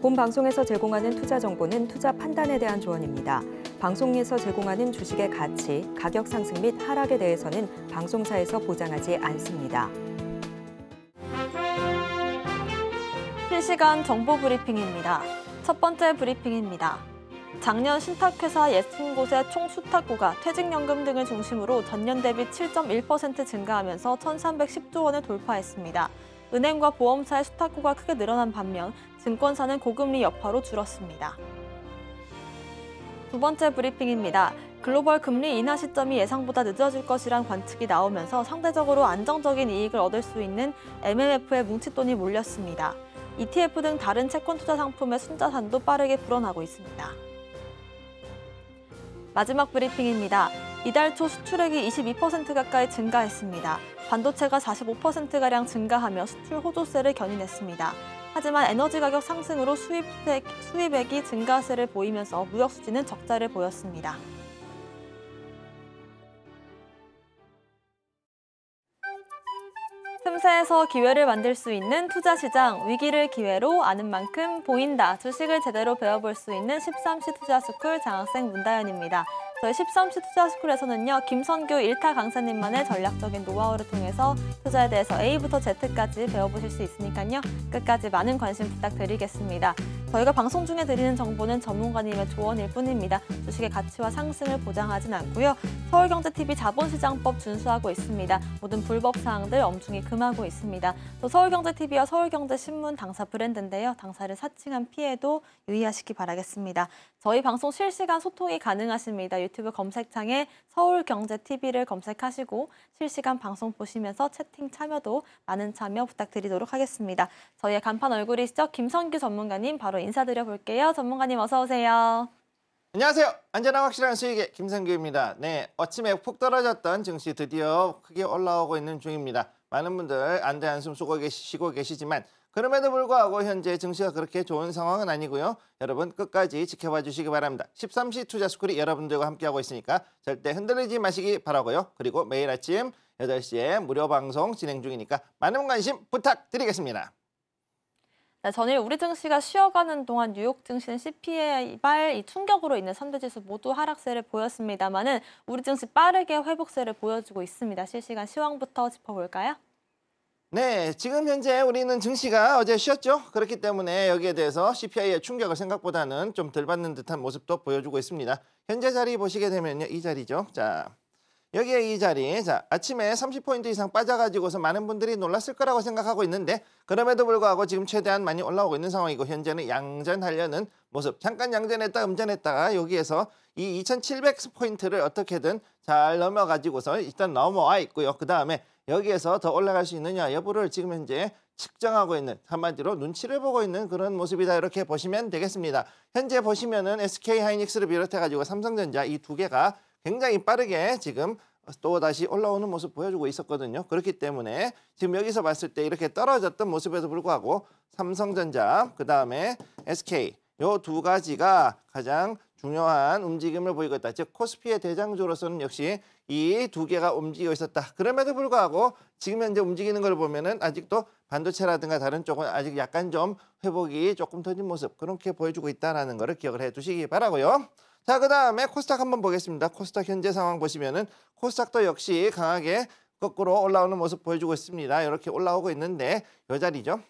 본 방송에서 제공하는 투자 정보는 투자 판단에 대한 조언입니다. 방송에서 제공하는 주식의 가치, 가격 상승 및 하락에 대해서는 방송사에서 보장하지 않습니다. 실시간 정보 브리핑입니다. 첫 번째 브리핑입니다. 작년 신탁회사 60곳의 총 수탁구가 퇴직연금 등을 중심으로 전년 대비 7.1% 증가하면서 1,310조 원을 돌파했습니다. 은행과 보험사의 수탁구가 크게 늘어난 반면 증권사는 고금리 여파로 줄었습니다. 두 번째 브리핑입니다. 글로벌 금리 인하 시점이 예상보다 늦어질 것이란 관측이 나오면서 상대적으로 안정적인 이익을 얻을 수 있는 MMF에 뭉칫돈이 몰렸습니다. ETF 등 다른 채권 투자 상품의 순자산도 빠르게 불어나고 있습니다. 마지막 브리핑입니다. 이달 초 수출액이 22% 가까이 증가했습니다. 반도체가 45%가량 증가하며 수출 호조세를 견인했습니다. 하지만 에너지 가격 상승으로 수입액이 증가세를 보이면서 무역 수지는 적자를 보였습니다. 틈새에서 기회를 만들 수 있는 투자시장, 위기를 기회로 아는 만큼 보인다. 주식을 제대로 배워볼 수 있는 13시 투자스쿨 장학생 문다연입니다. 저희 13시 투자스쿨에서는요, 김선규 1타 강사님만의 전략적인 노하우를 통해서 투자에 대해서 A부터 Z까지 배워보실 수 있으니까요. 끝까지 많은 관심 부탁드리겠습니다. 저희가 방송 중에 드리는 정보는 전문가님의 조언일 뿐입니다. 주식의 가치와 상승을 보장하진 않고요. 서울경제TV 자본시장법 준수하고 있습니다. 모든 불법 사항들 엄중히 금하고 있습니다. 또 서울경제TV와 서울경제신문 당사 브랜드인데요. 당사를 사칭한 피해도 유의하시기 바라겠습니다. 저희 방송 실시간 소통이 가능하십니다. 유튜브 검색창에 서울경제TV를 검색하시고 실시간 방송 보시면서 채팅 참여도 많은 참여 부탁드리도록 하겠습니다. 저희의 간판 얼굴이시죠? 김선규 전문가님 바로 인사드려 볼게요. 전문가님 어서 오세요. 안녕하세요. 안전하고 확실한 수익의 김선규입니다. 네, 아침에 푹 떨어졌던 증시 드디어 크게 올라오고 있는 중입니다. 많은 분들 안돼 한숨 쉬고 계시지만 그럼에도 불구하고 현재 증시가 그렇게 좋은 상황은 아니고요. 여러분 끝까지 지켜봐 주시기 바랍니다. 13시 투자스쿨이 여러분들과 함께하고 있으니까 절대 흔들리지 마시기 바라고요. 그리고 매일 아침 8시에 무료 방송 진행 중이니까 많은 관심 부탁드리겠습니다. 네, 전일 우리 증시가 쉬어가는 동안 뉴욕 증시는 CPI 이 충격으로 인해 선두지수 모두 하락세를 보였습니다만은 우리 증시 빠르게 회복세를 보여주고 있습니다. 실시간 시황부터 짚어볼까요? 네, 지금 현재 우리는 증시가 어제 쉬었죠. 그렇기 때문에 여기에 대해서 CPI의 충격을 생각보다는 좀 덜 받는 듯한 모습도 보여주고 있습니다. 현재 자리 보시게 되면요, 이 자리죠. 자, 여기에 이 자리, 자, 아침에 30포인트 이상 빠져가지고서 많은 분들이 놀랐을 거라고 생각하고 있는데 그럼에도 불구하고 지금 최대한 많이 올라오고 있는 상황이고 현재는 양전하려는 모습. 잠깐 양전했다 음전했다가 여기에서 이 2700포인트를 어떻게든 잘 넘어가지고서 일단 넘어와 있고요. 그 다음에 여기에서 더 올라갈 수 있느냐 여부를 지금 현재 측정하고 있는, 한마디로 눈치를 보고 있는 그런 모습이다, 이렇게 보시면 되겠습니다. 현재 보시면은 SK하이닉스를 비롯해가지고 삼성전자 이 두 개가 굉장히 빠르게 지금 또 다시 올라오는 모습 보여주고 있었거든요. 그렇기 때문에 지금 여기서 봤을 때 이렇게 떨어졌던 모습에도 불구하고 삼성전자, 그 다음에 SK 요 두 가지가 가장 중요한 움직임을 보이고 있다. 즉 코스피의 대장주로서는 역시 이 두 개가 움직이고 있었다. 그럼에도 불구하고 지금 현재 움직이는 걸 보면은 아직도 반도체라든가 다른 쪽은 아직 약간 좀 회복이 조금 더딘 모습, 그렇게 보여주고 있다는 거를 기억을 해두시기 바라고요. 자, 그 다음에 코스닥 한번 보겠습니다. 코스닥 현재 상황 보시면은 코스닥도 역시 강하게 거꾸로 올라오는 모습 보여주고 있습니다. 이렇게 올라오고 있는데 이 자리죠.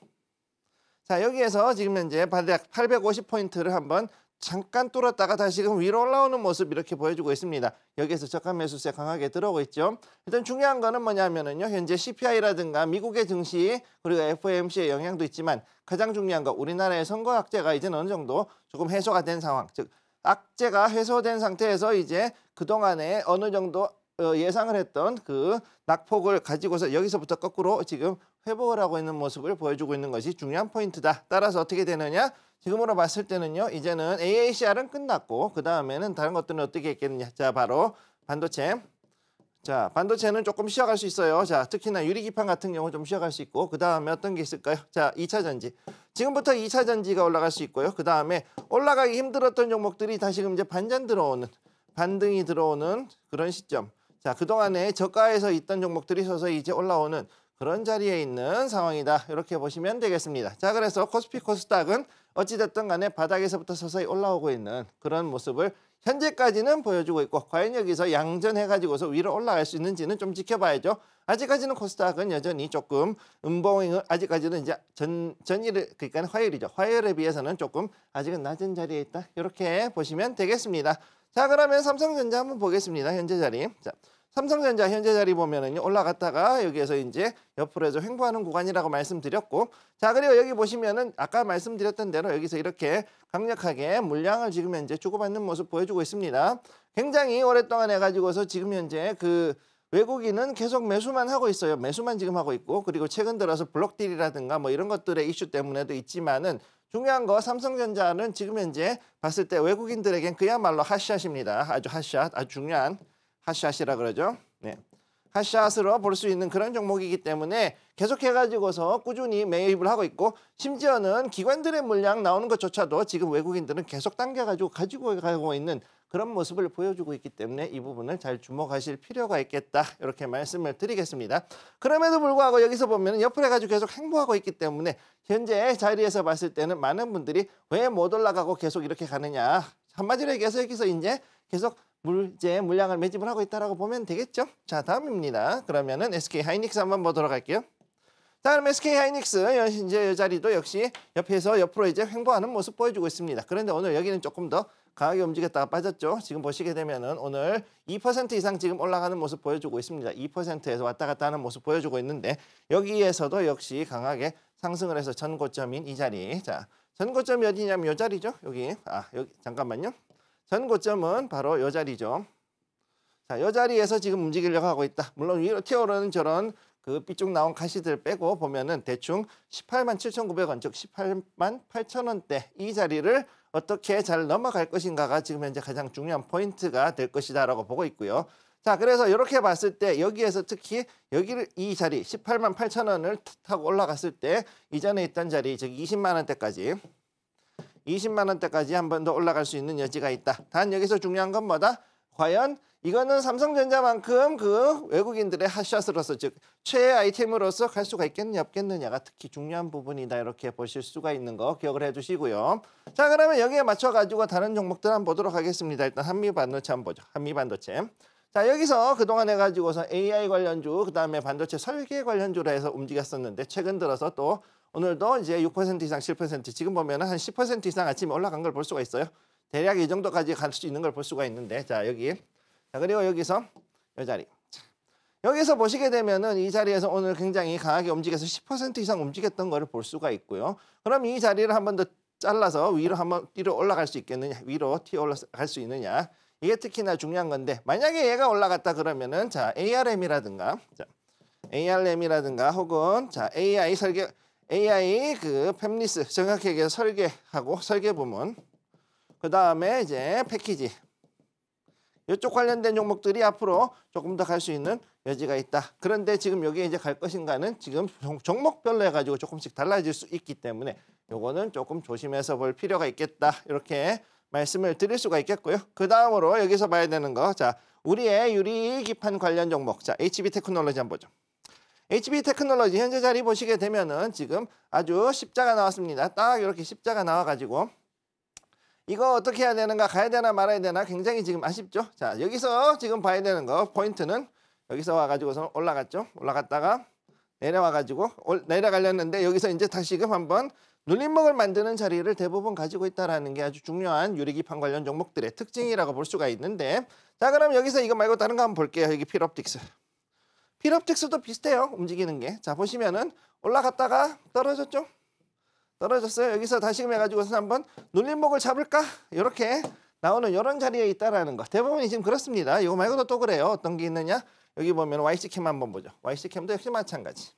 자, 여기에서 지금 현재 850포인트를 한번 잠깐 뚫었다가 다시금 위로 올라오는 모습 이렇게 보여주고 있습니다. 여기에서 저가 매수세 강하게 들어오고 있죠. 일단 중요한 거는 뭐냐면은요, 현재 CPI라든가 미국의 증시 그리고 FOMC의 영향도 있지만 가장 중요한 거, 우리나라의 선거 악재가 이제는 어느 정도 조금 해소가 된 상황, 즉 악재가 해소된 상태에서 이제 그동안에 어느 정도 예상을 했던 그 낙폭을 가지고서 여기서부터 거꾸로 지금 회복을 하고 있는 모습을 보여주고 있는 것이 중요한 포인트다. 따라서 어떻게 되느냐? 지금으로 봤을 때는요, 이제는 AACR은 끝났고 그 다음에는 다른 것들은 어떻게 있겠느냐? 자, 바로 반도체. 자, 반도체는 조금 쉬어갈 수 있어요. 자, 특히나 유리기판 같은 경우 좀 쉬어갈 수 있고 그 다음에 어떤 게 있을까요? 자, 2차 전지. 지금부터 2차 전지가 올라갈 수 있고요. 그 다음에 올라가기 힘들었던 종목들이 다시금 이제 반등이 들어오는 그런 시점. 자, 그동안에 저가에서 있던 종목들이 서서히 이제 올라오는 그런 자리에 있는 상황이다. 이렇게 보시면 되겠습니다. 자, 그래서 코스피 코스닥은 어찌됐든 간에 바닥에서부터 서서히 올라오고 있는 그런 모습을 현재까지는 보여주고 있고, 과연 여기서 양전해가지고서 위로 올라갈 수 있는지는 좀 지켜봐야죠. 아직까지는 코스닥은 여전히 조금 음봉을 아직까지는 이제 전일 그러니까 화요일이죠. 화요일에 비해서는 조금 아직은 낮은 자리에 있다. 이렇게 보시면 되겠습니다. 자, 그러면 삼성전자 한번 보겠습니다. 현재 자리. 자, 삼성전자 현재 자리 보면은요, 올라갔다가 여기에서 이제 옆으로 해서 횡보하는 구간이라고 말씀드렸고, 자, 그리고 여기 보시면은 아까 말씀드렸던 대로 여기서 이렇게 강력하게 물량을 지금 현재 주고받는 모습 보여주고 있습니다. 굉장히 오랫동안 해가지고서 지금 현재 그 외국인은 계속 매수만 하고 있어요. 매수만 지금 하고 있고, 그리고 최근 들어서 블록딜이라든가 뭐 이런 것들의 이슈 때문에도 있지만은, 중요한 거 삼성전자는 지금 현재 봤을 때 외국인들에겐 그야말로 핫샷입니다. 아주 핫샷, 아주 중요한 핫샷이라 그러죠. 네. 핫샷으로 볼 수 있는 그런 종목이기 때문에 계속해가지고서 꾸준히 매입을 하고 있고, 심지어는 기관들의 물량 나오는 것조차도 지금 외국인들은 계속 당겨가지고 가지고 가고 있는 그런 모습을 보여주고 있기 때문에 이 부분을 잘 주목하실 필요가 있겠다. 이렇게 말씀을 드리겠습니다. 그럼에도 불구하고 여기서 보면 옆으로 해가지고 계속 행보하고 있기 때문에 현재 자리에서 봤을 때는 많은 분들이 왜 못 올라가고 계속 이렇게 가느냐. 한마디로 얘기해서 여기서 이제 계속 물량을 매집을 하고 있다라고 보면 되겠죠. 자, 다음입니다. 그러면은 SK 하이닉스 한번 보도록 할게요. 자, 그럼 SK 하이닉스 이제 이 자리도 역시 옆에서 옆으로 이제 횡보하는 모습 보여주고 있습니다. 그런데 오늘 여기는 조금 더 강하게 움직였다가 빠졌죠. 지금 보시게 되면은 오늘 2% 이상 지금 올라가는 모습 보여주고 있습니다. 2%에서 왔다 갔다 하는 모습 보여주고 있는데, 여기에서도 역시 강하게 상승을 해서 전고점인 이 자리. 자, 전고점이 어디냐면 이 자리죠. 여기 잠깐만요. 전고점은 바로 이 자리죠. 자, 이 자리에서 지금 움직이려고 하고 있다. 물론 위로 튀어오르는 저런 그 삐쭉 나온 가시들 빼고 보면은 대충 18만 7,900원, 즉 18만 8천원대 이 자리를 어떻게 잘 넘어갈 것인가가 지금 현재 가장 중요한 포인트가 될 것이다라고 보고 있고요. 자, 그래서 이렇게 봤을 때 여기에서 특히 여기를 이 자리 18만 8천원을 타고 올라갔을 때 이전에 있던 자리, 즉 20만 원대까지 20만 원대까지 한 번 더 올라갈 수 있는 여지가 있다. 단 여기서 중요한 건 뭐다? 과연 이거는 삼성전자만큼 그 외국인들의 핫샷으로서, 즉 최애 아이템으로서 갈 수가 있겠느냐 없겠느냐가 특히 중요한 부분이다. 이렇게 보실 수가 있는 거 기억을 해주시고요. 자, 그러면 여기에 맞춰가지고 다른 종목들 한번 보도록 하겠습니다. 일단 한미반도체 한번 보죠. 한미반도체. 자, 여기서 그동안 해가지고서 AI 관련주, 그 다음에 반도체 설계 관련주로 해서 움직였었는데, 최근 들어서 또 오늘도 이제 6% 이상 7% 지금 보면은 한 10% 이상 아침에 올라간 걸 볼 수가 있어요. 대략 이 정도까지 갈 수 있는 걸 볼 수가 있는데, 자, 여기. 자, 그리고 여기서 이 자리. 자, 여기서 보시게 되면은 이 자리에서 오늘 굉장히 강하게 움직여서 10% 이상 움직였던 거를 볼 수가 있고요. 그럼 이 자리를 한 번 더 잘라서 위로 한번 뒤로 올라갈 수 있겠느냐, 위로 튀어 올라갈 수 있느냐. 이게 특히나 중요한 건데, 만약에 얘가 올라갔다 그러면은 자, ARM이라든가, 자, ARM이라든가 혹은 자, AI 그 팹리스 정확히 얘기해서 설계하고 설계 부문, 그 다음에 이제 패키지, 이쪽 관련된 종목들이 앞으로 조금 더 갈 수 있는 여지가 있다. 그런데 지금 여기에 이제 갈 것인가는 지금 종목별로 해가지고 조금씩 달라질 수 있기 때문에 요거는 조금 조심해서 볼 필요가 있겠다. 이렇게 말씀을 드릴 수가 있겠고요. 그 다음으로 여기서 봐야 되는 거, 자, 우리의 유리기판 관련 종목, 자, HB테크놀로지 한번 보죠. HB테크놀로지 현재 자리 보시게 되면은 지금 아주 십자가 나왔습니다. 딱 이렇게 십자가 나와가지고 이거 어떻게 해야 되는가, 가야 되나 말아야 되나 굉장히 지금 아쉽죠. 자, 여기서 지금 봐야 되는 거 포인트는 여기서 와가지고서 올라갔죠. 올라갔다가 내려와가지고 내려가려는데 여기서 이제 다시금 한번 눌림목을 만드는 자리를 대부분 가지고 있다라는 게 아주 중요한 유리기판 관련 종목들의 특징이라고 볼 수가 있는데, 자, 그럼 여기서 이거 말고 다른 거 한번 볼게요. 여기 필옵틱스. 필옵틱스도 비슷해요. 움직이는 게. 자, 보시면은 올라갔다가 떨어졌죠. 떨어졌어요. 여기서 다시금 해가지고서 한번 눌림목을 잡을까? 이렇게 나오는 이런 자리에 있다라는 거. 대부분이 지금 그렇습니다. 이거 말고도 또 그래요. 어떤 게 있느냐? 여기 보면 YC캠 한번 보죠. YC캠도 역시 마찬가지.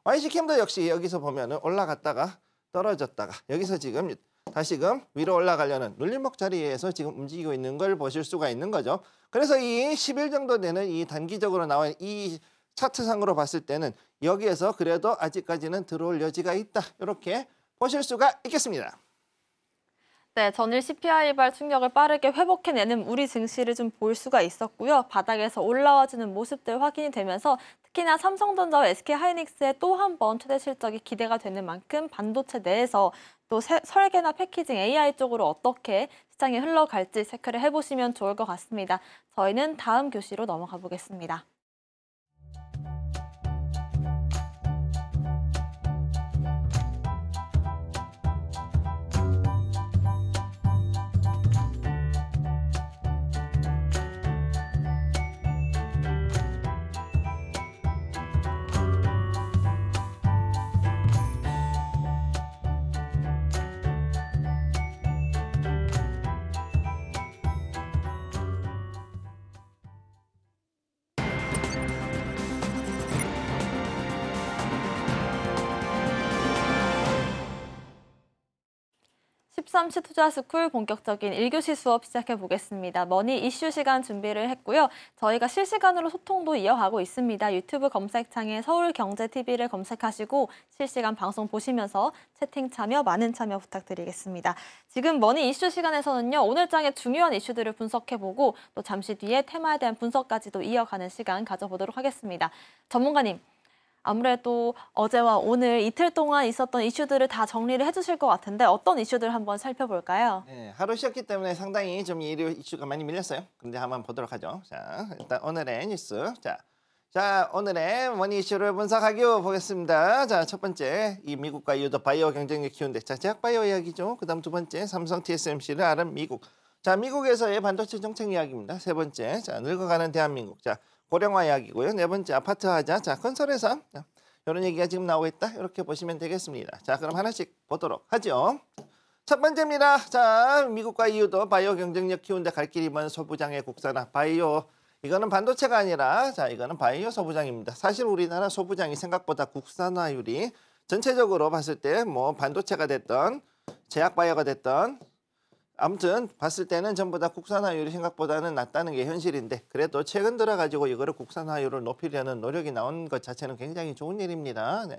YC캠도 역시 여기서 보면은 올라갔다가 떨어졌다가 여기서 지금 다시금 위로 올라가려는 눌림목 자리에서 지금 움직이고 있는 걸 보실 수가 있는 거죠. 그래서 이 10일 정도 되는 이 단기적으로 나온 이 차트상으로 봤을 때는 여기에서 그래도 아직까지는 들어올 여지가 있다. 이렇게 보실 수가 있겠습니다. 네, 전일 CPI 발 충격을 빠르게 회복해내는 우리 증시를 좀 볼 수가 있었고요. 바닥에서 올라와주는 모습들 확인이 되면서 특히나 삼성전자와 SK하이닉스의 또 한 번 최대 실적이 기대가 되는 만큼 반도체 내에서 또 설계나 패키징 AI 쪽으로 어떻게 시장이 흘러갈지 체크를 해보시면 좋을 것 같습니다. 저희는 다음 교시로 넘어가 보겠습니다. 십삼시 투자스쿨 본격적인 1교시 수업 시작해 보겠습니다. 머니 이슈 시간 준비를 했고요. 저희가 실시간으로 소통도 이어가고 있습니다. 유튜브 검색창에 서울경제TV를 검색하시고 실시간 방송 보시면서 채팅 참여, 많은 참여 부탁드리겠습니다. 지금 머니 이슈 시간에서는요. 오늘 장의 중요한 이슈들을 분석해보고 또 잠시 뒤에 테마에 대한 분석까지도 이어가는 시간 가져보도록 하겠습니다. 전문가님. 아무래도 어제와 오늘 이틀 동안 있었던 이슈들을 다 정리를 해주실 것 같은데 어떤 이슈들 한번 살펴볼까요? 네, 하루 쉬었기 때문에 상당히 좀 일요 이슈가 많이 밀렸어요. 근데 한번 보도록 하죠. 자, 일단 오늘의 뉴스. 자, 오늘의 머니 이슈를 분석하기 보겠습니다. 자, 첫 번째, 이 미국과 유도 바이오 경쟁력 키운데. 자, 제약 바이오 이야기죠. 그다음 두 번째, 삼성 TSMC를 아는 미국. 자, 미국에서의 반도체 정책 이야기입니다. 세 번째, 자, 늙어가는 대한민국. 자, 고령화 이야기고요. 네 번째, 아파트 하자. 자, 건설회사. 자, 이런 얘기가 지금 나오고 있다. 이렇게 보시면 되겠습니다. 자, 그럼 하나씩 보도록 하죠. 첫 번째입니다. 자, 미국과 EU도 바이오 경쟁력 키운데 갈 길이 먼 소부장의 국산화. 바이오, 이거는 반도체가 아니라, 자, 이거는 바이오 소부장입니다. 사실 우리나라 소부장이 생각보다 국산화율이 전체적으로 봤을 때 뭐 반도체가 됐던, 제약 바이오가 됐던, 아무튼 봤을 때는 전부 다 국산화율이 생각보다는 낮다는 게 현실인데 그래도 최근 들어가지고 이거를 국산화율을 높이려는 노력이 나온 것 자체는 굉장히 좋은 일입니다. 네.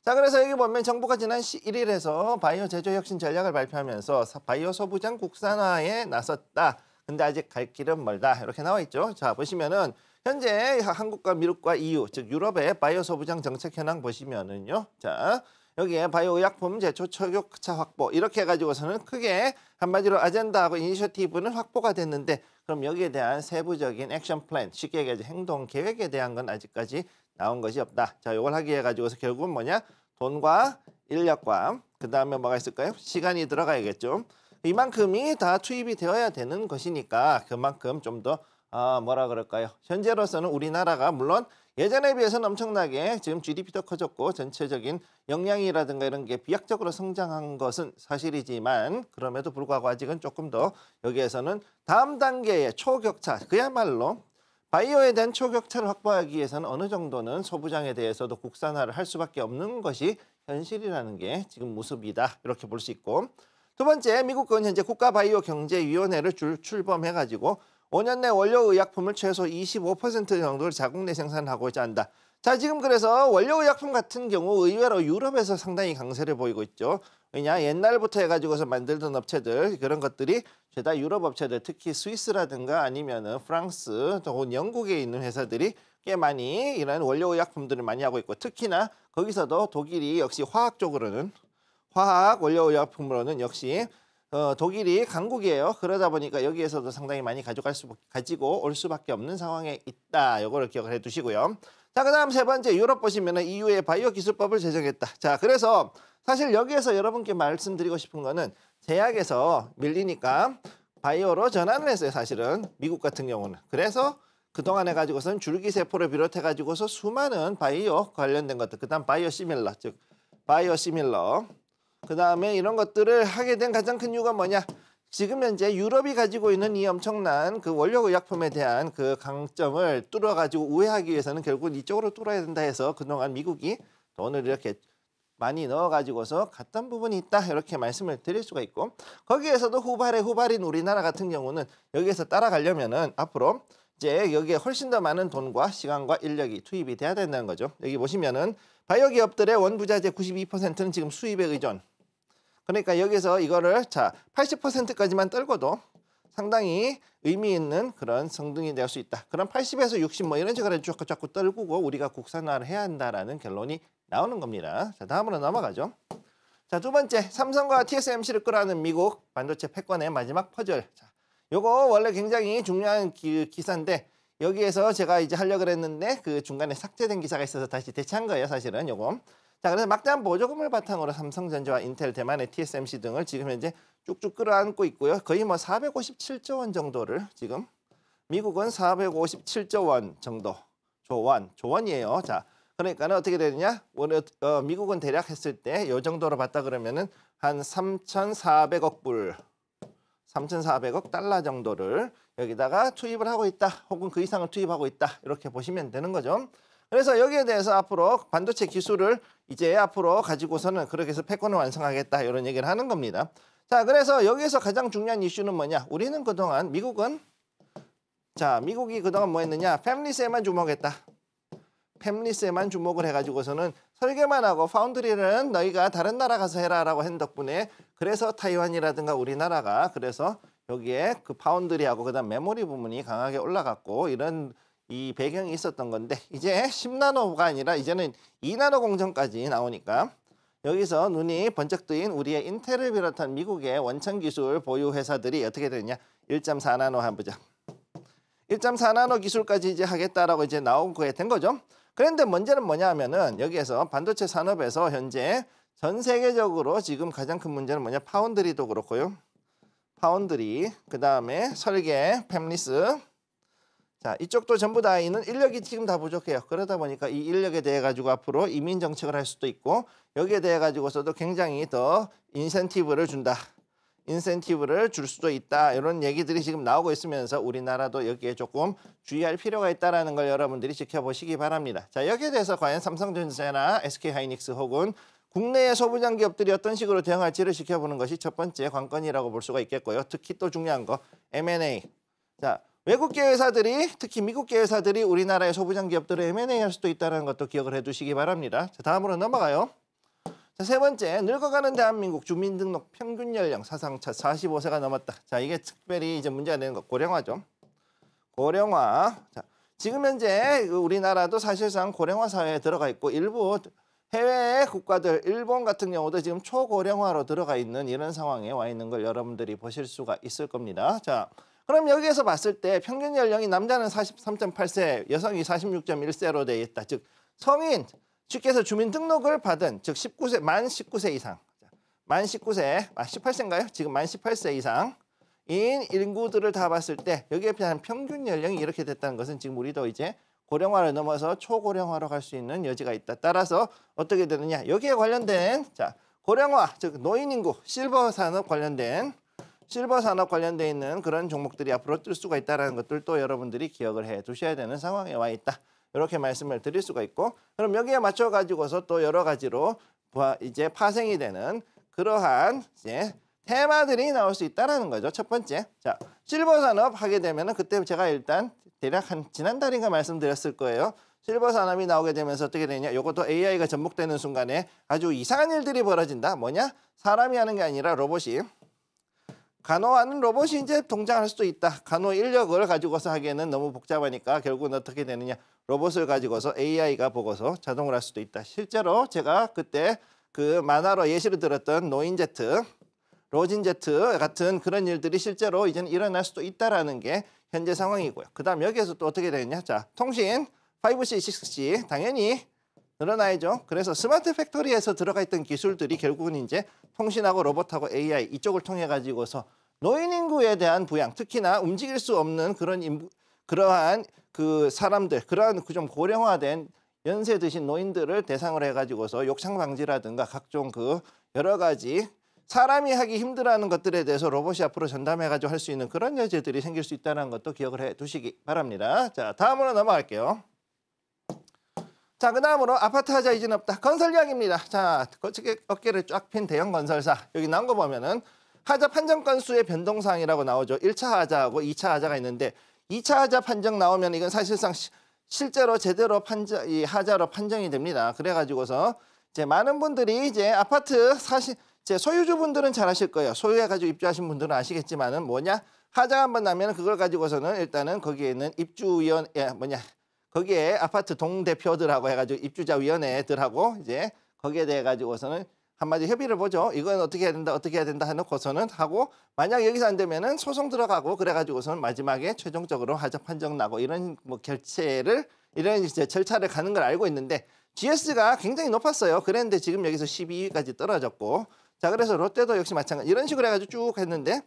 자, 그래서 여기 보면 정부가 지난 1일에서 바이오 제조 혁신 전략을 발표하면서 바이오 소부장 국산화에 나섰다. 근데 아직 갈 길은 멀다. 이렇게 나와 있죠. 자, 보시면은 현재 한국과 미국과 EU, 즉 유럽의 바이오 소부장 정책 현황 보시면은요. 자, 여기에 바이오 의약품 제초 초격차 확보 이렇게 해가지고서는 크게 한마디로 아젠다하고 이니셔티브는 확보가 됐는데 그럼 여기에 대한 세부적인 액션 플랜, 쉽게 얘기하지 행동 계획에 대한 건 아직까지 나온 것이 없다. 자, 이걸 하기 위해 가지고서 결국은 뭐냐? 돈과 인력과 그 다음에 뭐가 있을까요? 시간이 들어가야겠죠. 이만큼이 다 투입이 되어야 되는 것이니까 그만큼 좀 더 뭐라 그럴까요? 현재로서는 우리나라가 물론 예전에 비해서는 엄청나게 지금 GDP도 커졌고 전체적인 역량이라든가 이런 게 비약적으로 성장한 것은 사실이지만 그럼에도 불구하고 아직은 조금 더 여기에서는 다음 단계의 초격차, 그야말로 바이오에 대한 초격차를 확보하기 위해서는 어느 정도는 소부장에 대해서도 국산화를 할 수밖에 없는 것이 현실이라는 게 지금 모습이다. 이렇게 볼 수 있고 두 번째, 미국은 현재 국가바이오경제위원회를 출범해가지고 5년 내 원료의약품을 최소 25% 정도를 자국 내 생산하고자 한다. 자, 지금 그래서 원료의약품 같은 경우 의외로 유럽에서 상당히 강세를 보이고 있죠. 왜냐, 옛날부터 해가지고서 만들던 업체들 그런 것들이 죄다 유럽 업체들, 특히 스위스라든가 아니면은 프랑스 혹은 영국에 있는 회사들이 꽤 많이 이런 원료의약품들을 많이 하고 있고 특히나 거기서도 독일이 역시 화학 쪽으로는 화학 원료의약품으로는 역시 독일이 강국이에요. 그러다 보니까 여기에서도 상당히 많이 가지고 올 수밖에 없는 상황에 있다. 이거를 기억을 해두시고요. 자, 그다음 세 번째 유럽 보시면은 EU의 바이오 기술법을 제정했다. 자, 그래서 사실 여기에서 여러분께 말씀드리고 싶은 거는 제약에서 밀리니까 바이오로 전환을 했어요. 사실은 미국 같은 경우는. 그래서 그동안 해가지고서는 줄기세포를 비롯해가지고서 수많은 바이오 관련된 것들, 그다음 바이오시밀러, 즉 바이오시밀러. 그 다음에 이런 것들을 하게 된 가장 큰 이유가 뭐냐? 지금 현재 유럽이 가지고 있는 이 엄청난 그 원료의약품에 대한 그 강점을 뚫어가지고 우회하기 위해서는 결국은 이쪽으로 뚫어야 된다 해서 그동안 미국이 돈을 이렇게 많이 넣어가지고서 갔던 부분이 있다. 이렇게 말씀을 드릴 수가 있고 거기에서도 후발인 우리나라 같은 경우는 여기에서 따라가려면은 앞으로 이제 여기에 훨씬 더 많은 돈과 시간과 인력이 투입이 돼야 된다는 거죠. 여기 보시면은 바이오 기업들의 원부자재 92%는 지금 수입에 의존. 그러니까 여기서 이거를 자 80%까지만 떨고도 상당히 의미 있는 그런 성등이 될 수 있다. 그럼 80에서 60 뭐 이런 식으로 자꾸 떨구고 우리가 국산화를 해야 한다라는 결론이 나오는 겁니다. 자, 다음으로 넘어가죠. 자, 두 번째, 삼성과 TSMC를 끌어안는 미국 반도체 패권의 마지막 퍼즐. 자, 요거 원래 굉장히 중요한 기사인데 여기에서 제가 이제 하려고 했는데 그 중간에 삭제된 기사가 있어서 다시 대체한 거예요, 사실은 요거. 자, 그래서 막대한 보조금을 바탕으로 삼성전자와 인텔, 대만의 TSMC 등을 지금 현재 쭉쭉 끌어안고 있고요. 거의 뭐 457조 원 정도를 지금 미국은 457조 원 정도, 조원이에요. 자, 그러니까는 어떻게 되느냐? 미국은 대략 했을 때 요 정도로 봤다 그러면은 한 3,400억 불, 3,400억 달러 정도를 여기다가 투입을 하고 있다. 혹은 그 이상을 투입하고 있다. 이렇게 보시면 되는 거죠. 그래서 여기에 대해서 앞으로 반도체 기술을 이제 앞으로 가지고서는 그렇게 해서 패권을 완성하겠다. 이런 얘기를 하는 겁니다. 자, 그래서 여기에서 가장 중요한 이슈는 뭐냐? 우리는 그동안 미국이 그동안 뭐 했느냐? 팹리스에만 주목했다. 팹리스에만 주목을 해가지고서는 설계만 하고 파운드리는 너희가 다른 나라 가서 해라라고 한 덕분에 그래서 타이완이라든가 우리나라가 그래서 여기에 그 파운드리하고 그다음 메모리 부분이 강하게 올라갔고 이런 이 배경이 있었던 건데 이제 10나노가 아니라 이제는 2나노 공정까지 나오니까 여기서 눈이 번쩍 뜨인 우리의 인텔을 비롯한 미국의 원천 기술 보유 회사들이 어떻게 되냐? 1.4나노 한부작. 1.4나노 기술까지 이제 하겠다라고 이제 나온 거에 된 거죠. 그런데 문제는 뭐냐 하면은 여기에서 반도체 산업에서 현재 전 세계적으로 지금 가장 큰 문제는 뭐냐? 파운드리도 그렇고요. 파운드리, 그다음에 설계, 팹리스. 자, 이쪽도 전부 다 있는 인력이 지금 다 부족해요. 그러다 보니까 이 인력에 대해 가지고 앞으로 이민 정책을 할 수도 있고 여기에 대해 가지고서도 굉장히 더 인센티브를 준다. 인센티브를 줄 수도 있다. 이런 얘기들이 지금 나오고 있으면서 우리나라도 여기에 조금 주의할 필요가 있다는 걸 여러분들이 지켜보시기 바랍니다. 자, 여기에 대해서 과연 삼성전자나 SK하이닉스 혹은 국내의 소부장 기업들이 어떤 식으로 대응할지를 지켜보는 것이 첫 번째 관건이라고 볼 수가 있겠고요. 특히 또 중요한 거 M&A. 자, 외국계 회사들이 특히 미국계 회사들이 우리나라의 소부장 기업들을 M&A 할 수도 있다는 것도 기억을 해두시기 바랍니다. 자, 다음으로 넘어가요. 자, 세 번째, 늙어가는 대한민국 주민등록 평균 연령 사상 첫 45세가 넘었다. 자, 이게 특별히 이제 문제가 되는 거 고령화죠. 고령화. 자, 지금 현재 우리나라도 사실상 고령화 사회에 들어가 있고 일부 해외 국가들, 일본 같은 경우도 지금 초고령화로 들어가 있는 이런 상황에 와 있는 걸 여러분들이 보실 수가 있을 겁니다. 자, 그럼 여기에서 봤을 때 평균 연령이 남자는 43.8세, 여성이 46.1세로 되어 있다. 즉 성인, 쉽게 해서 주민등록을 받은 즉 19세, 만 19세 이상, 만 19세, 18세인가요? 지금 만 18세 이상인 인구들을 다 봤을 때 여기에 비한 평균 연령이 이렇게 됐다는 것은 지금 우리도 이제 고령화를 넘어서 초고령화로 갈 수 있는 여지가 있다. 따라서 어떻게 되느냐? 여기에 관련된 자 고령화, 즉 노인 인구, 실버 산업 관련된 있는 그런 종목들이 앞으로 뜰 수가 있다는 것들도 여러분들이 기억을 해 두셔야 되는 상황에 와 있다. 이렇게 말씀을 드릴 수가 있고, 그럼 여기에 맞춰 가지고서 또 여러 가지로 이제 파생이 되는 그러한 이제 테마들이 나올 수 있다라는 거죠. 첫 번째, 자 실버 산업 하게 되면은 그때 제가 일단 대략 한 지난달인가 말씀드렸을 거예요. 실버 산업이 나오게 되면서 어떻게 되냐? 이것도 AI가 접목되는 순간에 아주 이상한 일들이 벌어진다. 뭐냐? 사람이 하는 게 아니라 로봇이. 간호하는 로봇이 이제 동작할 수도 있다. 간호 인력을 가지고서 하기에는 너무 복잡하니까 결국은 어떻게 되느냐? 로봇을 가지고서 AI가 보고서 자동을 할 수도 있다. 실제로 제가 그때 그 만화로 예시를 들었던 노인제트, 로진제트 같은 그런 일들이 실제로 이제는 일어날 수도 있다라는 게 현재 상황이고요. 그 다음 여기에서 또 어떻게 되느냐? 자, 통신 5C, 6C 당연히 늘어나야죠. 그래서 스마트 팩토리에서 들어가 있던 기술들이 결국은 이제 통신하고 로봇하고 AI 이쪽을 통해 가지고서 노인 인구에 대한 부양, 특히나 움직일 수 없는 그러한 그 사람들, 그러한 그 좀 고령화된 연세 드신 노인들을 대상으로 해가지고서 욕창 방지라든가 각종 그 여러 가지 사람이 하기 힘들어하는 것들에 대해서 로봇이 앞으로 전담해가지고 할 수 있는 그런 여지들이 생길 수 있다는 것도 기억을 해 두시기 바랍니다. 자, 다음으로 넘어갈게요. 자, 그 다음으로 아파트 하자 이진 없다. 건설 이야기입니다. 자, 어깨를 쫙 핀 대형 건설사. 여기 나온 거 보면은 하자 판정 건수의 변동사항이라고 나오죠. 1차 하자하고 2차 하자가 있는데 2차 하자 판정 나오면 이건 사실상 실제로 제대로 이 하자로 판정이 됩니다. 그래가지고서 이제 많은 분들이 이제 아파트 제 소유주분들은 잘 아실 거예요. 소유해가지고 입주하신 분들은 아시겠지만은 뭐냐? 하자가 한번 나면 그걸 가지고서는 일단은 거기에 있는 입주위원, 거기에 아파트 동대표들하고 해가지고 입주자위원회들하고 이제 거기에 대해 가지고서는 한마디 협의를 보죠. 이건 어떻게 해야 된다, 어떻게 해야 된다 해놓고서는 하고 만약 여기서 안 되면은 소송 들어가고 그래가지고서는 마지막에 최종적으로 하자 판정 나고 이런 뭐 결체를 이런 이제 절차를 가는 걸 알고 있는데 GS가 굉장히 높았어요. 그랬는데 지금 여기서 12위까지 떨어졌고 자 그래서 롯데도 역시 마찬가지 이런 식으로 해가지고 쭉 했는데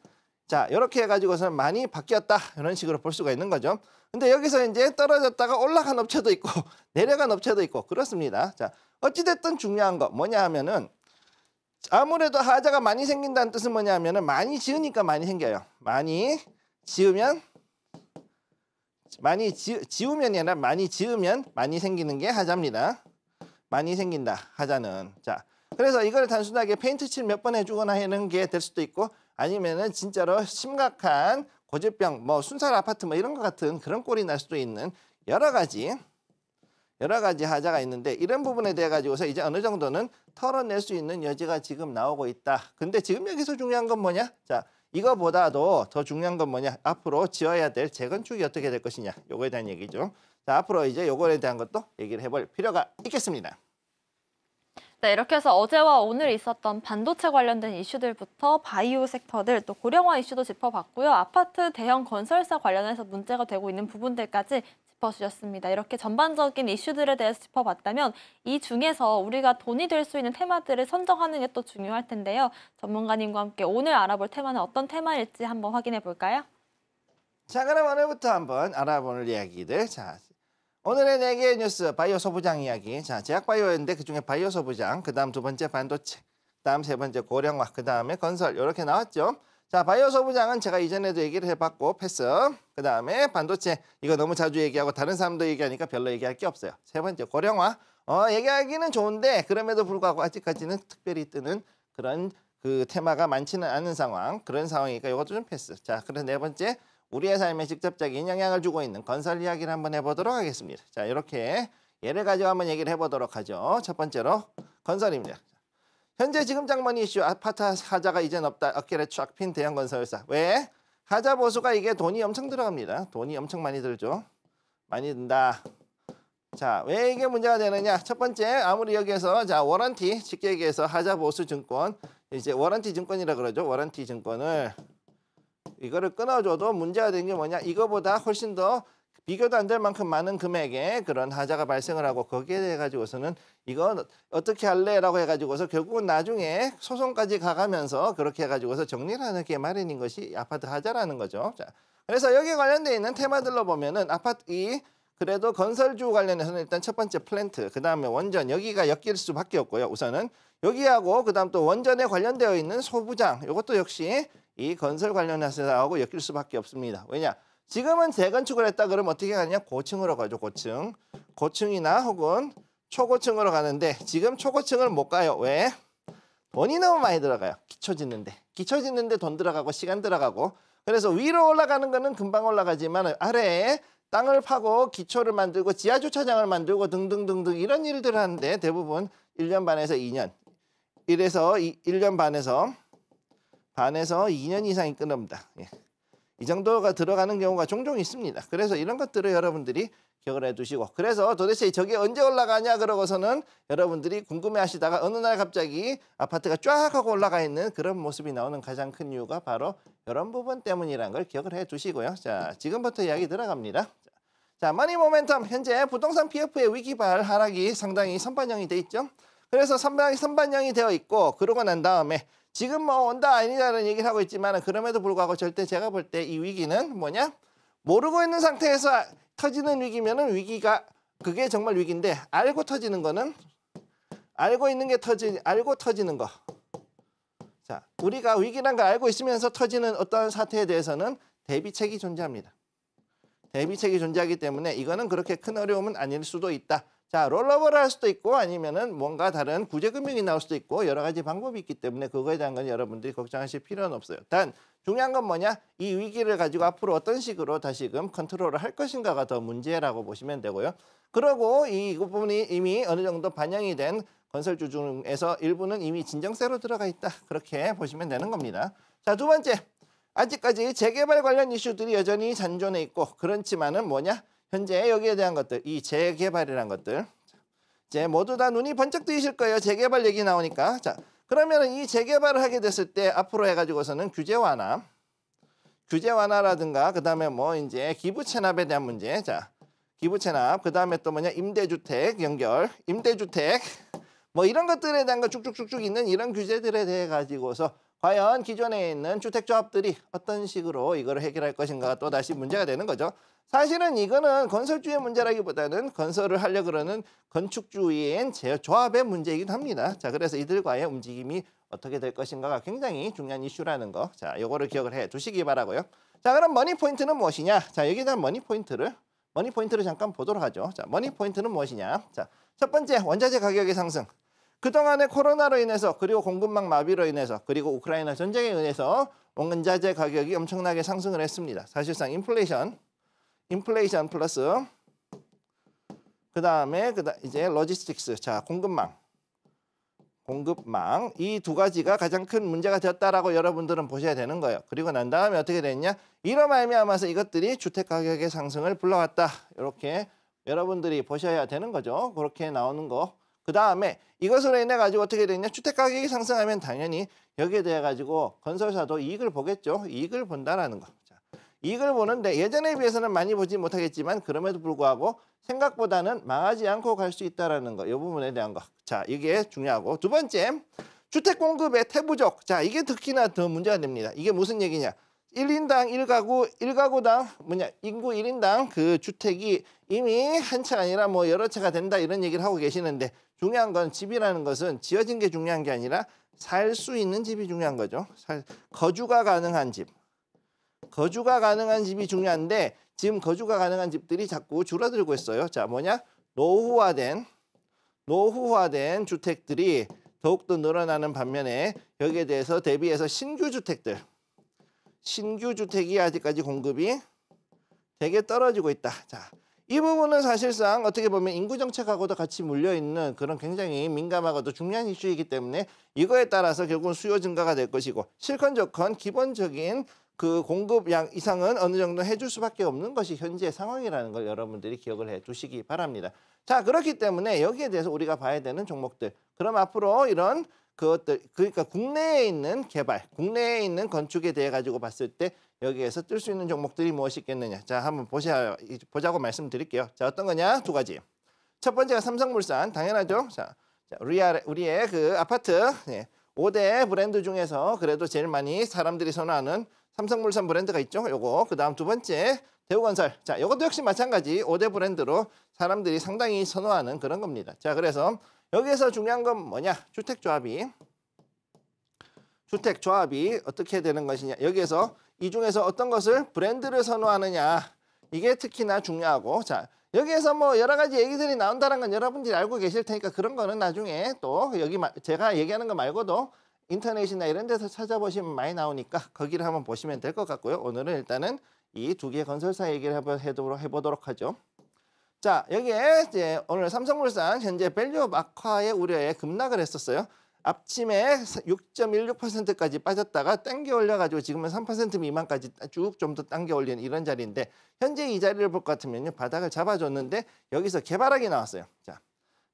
자 이렇게 해가지고서는 많이 바뀌었다 이런 식으로 볼 수가 있는 거죠. 근데 여기서 이제 떨어졌다가 올라간 업체도 있고 내려간 업체도 있고 그렇습니다. 자 어찌됐든 중요한 거 뭐냐 하면은 아무래도 하자가 많이 생긴다는 뜻은 뭐냐 하면은 많이 지으니까 많이 생겨요. 많이 지으면 지우면이 아니라 많이 지으면 많이 생기는 게 하자입니다. 많이 생긴다 하자는. 자 그래서 이걸 단순하게 페인트 칠 몇 번 해주거나 하는 게 될 수도 있고 아니면은 진짜로 심각한 고질병 뭐 순살 아파트 뭐 이런 것 같은 그런 꼴이 날 수도 있는 여러 가지 하자가 있는데 이런 부분에 대해 가지고서 이제 어느 정도는 털어낼 수 있는 여지가 지금 나오고 있다. 근데 지금 여기서 중요한 건 뭐냐? 자, 이거보다도 더 중요한 건 뭐냐? 앞으로 지어야 될 재건축이 어떻게 될 것이냐? 요거에 대한 얘기죠. 자, 앞으로 이제 요거에 대한 것도 얘기를 해볼 필요가 있겠습니다. 네, 이렇게 해서 어제와 오늘 있었던 반도체 관련된 이슈들부터 바이오 섹터들 또 고령화 이슈도 짚어봤고요. 아파트 대형 건설사 관련해서 문제가 되고 있는 부분들까지 짚어주셨습니다. 이렇게 전반적인 이슈들에 대해서 짚어봤다면 이 중에서 우리가 돈이 될 수 있는 테마들을 선정하는 게 또 중요할 텐데요. 전문가님과 함께 오늘 알아볼 테마는 어떤 테마일지 한번 확인해 볼까요? 자, 그럼 오늘부터 한번 알아볼 이야기들. 자, 오늘의 4개의 뉴스 바이오 소부장 이야기. 자, 제약바이오였는데 그중에 바이오 소부장, 그다음 두 번째 반도체, 그다음 세 번째 고령화, 그다음에 건설 이렇게 나왔죠. 자, 바이오 소부장은 제가 이전에도 얘기를 해봤고 패스. 그다음에 반도체 이거 너무 자주 얘기하고 다른 사람도 얘기하니까 별로 얘기할 게 없어요. 세 번째 고령화. 얘기하기는 좋은데 그럼에도 불구하고 아직까지는 특별히 뜨는 그런 그 테마가 많지는 않은 상황. 그런 상황이니까 이것도 좀 패스. 자, 그래서 네 번째 우리의 삶에 직접적인 영향을 주고 있는 건설 이야기를 한번 해보도록 하겠습니다. 자, 이렇게 예를 가지고 한번 얘기를 해보도록 하죠. 첫 번째로 건설입니다. 현재 지금 장머니 이슈 아파트 하자가 이젠 없다. 어깨를 쫙 핀 대형 건설사. 왜? 하자 보수가 이게 돈이 엄청 들어갑니다. 돈이 엄청 많이 들죠. 많이 든다. 자, 왜 이게 문제가 되느냐? 첫 번째, 아무리 여기에서 자 워런티 쉽게 얘기해서 하자 보수 증권 이제 워런티 증권이라 그러죠. 워런티 증권을 이거를 끊어줘도 문제가 되는 게 뭐냐? 이거보다 훨씬 더 비교도 안 될 만큼 많은 금액의 그런 하자가 발생을 하고 거기에 대해 가지고서는 이건 어떻게 할래라고 해가지고서 결국은 나중에 소송까지 가가면서 그렇게 해가지고서 정리를 하는 게 마련인 것이 아파트 하자라는 거죠. 자, 그래서 여기에 관련되어 있는 테마들로 보면은 아파트 그래도 건설주 관련해서는 일단 첫 번째 플랜트, 그 다음에 원전 여기가 엮일 수밖에 없고요. 우선은 여기하고 그 다음 또 원전에 관련되어 있는 소부장 이것도 역시 이 건설 관련해서 하고 엮일 수밖에 없습니다. 왜냐? 지금은 재건축을 했다 그러면 어떻게 가냐? 고층으로 가죠. 고층이나 혹은 초고층으로 가는데 지금 초고층을 못 가요. 왜? 돈이 너무 많이 들어가요. 기초 짓는데 돈 들어가고 시간 들어가고 그래서 위로 올라가는 거는 금방 올라가지만 아래에 땅을 파고 기초를 만들고 지하주차장을 만들고 등등등등 이런 일들을 하는데 대부분 1년 반에서 2년 이래서 1년 반에서 2년 이상이 끊습니다. 예. 이 정도가 들어가는 경우가 종종 있습니다. 그래서 이런 것들을 여러분들이 기억을 해두시고 그래서 도대체 저게 언제 올라가냐 그러고서는 여러분들이 궁금해하시다가 어느 날 갑자기 아파트가 쫙 하고 올라가 있는 그런 모습이 나오는 가장 큰 이유가 바로 이런 부분 때문이라는 걸 기억을 해두시고요. 자, 지금부터 이야기 들어갑니다. 자, 머니 모멘텀 현재 부동산 PF의 위기발 하락이 상당히 선반영이 돼 있죠. 그래서 선반영이 되어 있고 그러고 난 다음에 지금 뭐 온다 아니다라는 얘기를 하고 있지만 그럼에도 불구하고 절대 제가 볼 때 이 위기는 뭐냐? 모르고 있는 상태에서 터지는 위기면은 위기가 그게 정말 위기인데 알고 터지는 거는 알고 있는 게 알고 터지는 거. 자, 우리가 위기란 걸 알고 있으면서 터지는 어떤 사태에 대해서는 대비책이 존재합니다. 대비책이 존재하기 때문에 이거는 그렇게 큰 어려움은 아닐 수도 있다. 자, 롤러버를 할 수도 있고 아니면은 뭔가 다른 구제금융이 나올 수도 있고 여러 가지 방법이 있기 때문에 그거에 대한 건 여러분들이 걱정하실 필요는 없어요. 단 중요한 건 뭐냐? 이 위기를 가지고 앞으로 어떤 식으로 다시금 컨트롤을 할 것인가가 더 문제라고 보시면 되고요. 그리고 이 부분이 이미 어느 정도 반영이 된 건설주 중에서 일부는 이미 진정세로 들어가 있다. 그렇게 보시면 되는 겁니다. 자, 두 번째. 아직까지 재개발 관련 이슈들이 여전히 잔존해 있고 그렇지만은 뭐냐? 현재 여기에 대한 것들, 이 재개발이란 것들 이제 모두 다 눈이 번쩍 뜨이실 거예요. 재개발 얘기 나오니까. 자, 그러면은 이 재개발을 하게 됐을 때 앞으로 해가지고서는 규제 완화라든가 그다음에 뭐 이제 기부 체납에 대한 문제. 자, 기부 체납. 그다음에 또 뭐냐? 임대주택 연결, 임대주택 뭐 이런 것들에 대한 거 쭉쭉쭉쭉 있는 이런 규제들에 대해 가지고서 과연 기존에 있는 주택조합들이 어떤 식으로 이걸 해결할 것인가가 또 다시 문제가 되는 거죠. 사실은 이거는 건설주의 문제라기보다는 건설을 하려고 그러는 건축주의인 조합의 문제이기도 합니다. 자, 그래서 이들과의 움직임이 어떻게 될 것인가가 굉장히 중요한 이슈라는 거. 자, 요거를 기억을 해 두시기 바라고요. 자, 그럼 머니 포인트는 무엇이냐? 자, 여기에 대한 머니 포인트를 잠깐 보도록 하죠. 자, 머니 포인트는 무엇이냐? 자, 첫 번째, 원자재 가격의 상승. 그동안에 코로나로 인해서 그리고 공급망 마비로 인해서 그리고 우크라이나 전쟁에 의해서 원자재 가격이 엄청나게 상승을 했습니다. 사실상 인플레이션 플러스 그다음에 이제 로지스틱스, 자, 공급망 이 두 가지가 가장 큰 문제가 되었다라고 여러분들은 보셔야 되는 거예요. 그리고 난 다음에 어떻게 됐냐? 이로 말미암아서 이것들이 주택 가격의 상승을 불러왔다. 이렇게 여러분들이 보셔야 되는 거죠. 그렇게 나오는 거. 그 다음에 이것으로 인해 가지고 어떻게 됐냐? 주택 가격이 상승하면 당연히 여기에 대해 가지고 건설사도 이익을 보겠죠. 이익을 본다라는 거. 자, 이익을 보는데 예전에 비해서는 많이 보지 못하겠지만 그럼에도 불구하고 생각보다는 망하지 않고 갈 수 있다라는 거. 이 부분에 대한 거. 자, 이게 중요하고 두 번째, 주택 공급의 태부족. 자, 이게 특히나 더 문제가 됩니다. 이게 무슨 얘기냐? 1인당 1가구당 인구 1인당 그 주택이 이미 한 채가 아니라 뭐 여러 채가 된다 이런 얘기를 하고 계시는데 중요한 건 집이라는 것은 지어진 게 중요한 게 아니라 살 수 있는 집이 중요한 거죠. 거주가 가능한 집이 중요한데 지금 거주가 가능한 집들이 자꾸 줄어들고 있어요. 자, 뭐냐? 노후화된 주택들이 더욱더 늘어나는 반면에 여기에 대해서 대비해서 신규 주택이 아직까지 공급이 되게 떨어지고 있다. 자, 이 부분은 사실상 어떻게 보면 인구 정책하고도 같이 물려 있는 그런 굉장히 민감하고도 중요한 이슈이기 때문에 이거에 따라서 결국은 수요 증가가 될 것이고 실컨 좋건 기본적인 그 공급량 이상은 어느 정도 해줄 수밖에 없는 것이 현재 상황이라는 걸 여러분들이 기억을 해 두시기 바랍니다. 자, 그렇기 때문에 여기에 대해서 우리가 봐야 되는 종목들. 그럼 앞으로 이런 그것들, 그러니까 국내에 있는 개발, 국내에 있는 건축에 대해 가지고 봤을 때 여기에서 뜰 수 있는 종목들이 무엇이 있겠느냐. 자, 한번 보자고 말씀드릴게요. 자, 어떤 거냐? 두 가지. 첫 번째가 삼성물산, 당연하죠. 자, 우리의 그 아파트 5대 브랜드 중에서 그래도 제일 많이 사람들이 선호하는 삼성물산 브랜드가 있죠. 요거. 그다음 두 번째 대우건설. 자, 요것도 역시 마찬가지 5대 브랜드로 사람들이 상당히 선호하는 그런 겁니다. 자, 그래서 여기에서 중요한 건 뭐냐? 주택조합이 어떻게 되는 것이냐? 여기에서 이 중에서 어떤 것을 브랜드를 선호하느냐? 이게 특히나 중요하고, 자, 여기에서 뭐 여러 가지 얘기들이 나온다는 건 여러분들이 알고 계실 테니까 그런 거는 나중에 또 여기 제가 얘기하는 거 말고도 인터넷이나 이런 데서 찾아보시면 많이 나오니까 거기를 한번 보시면 될 것 같고요. 오늘은 일단은 이 두 개의 건설사 얘기를 해보도록 하죠. 자, 여기에 이제 오늘 삼성물산 현재 밸류 악화의 우려에 급락을 했었어요. 아침에 6.16%까지 빠졌다가 당겨 올려가지고 지금은 3% 미만까지 쭉 좀 더 당겨 올리는 이런 자리인데 현재 이 자리를 볼 것 같으면요. 바닥을 잡아줬는데 여기서 갭 하락이 나왔어요. 자,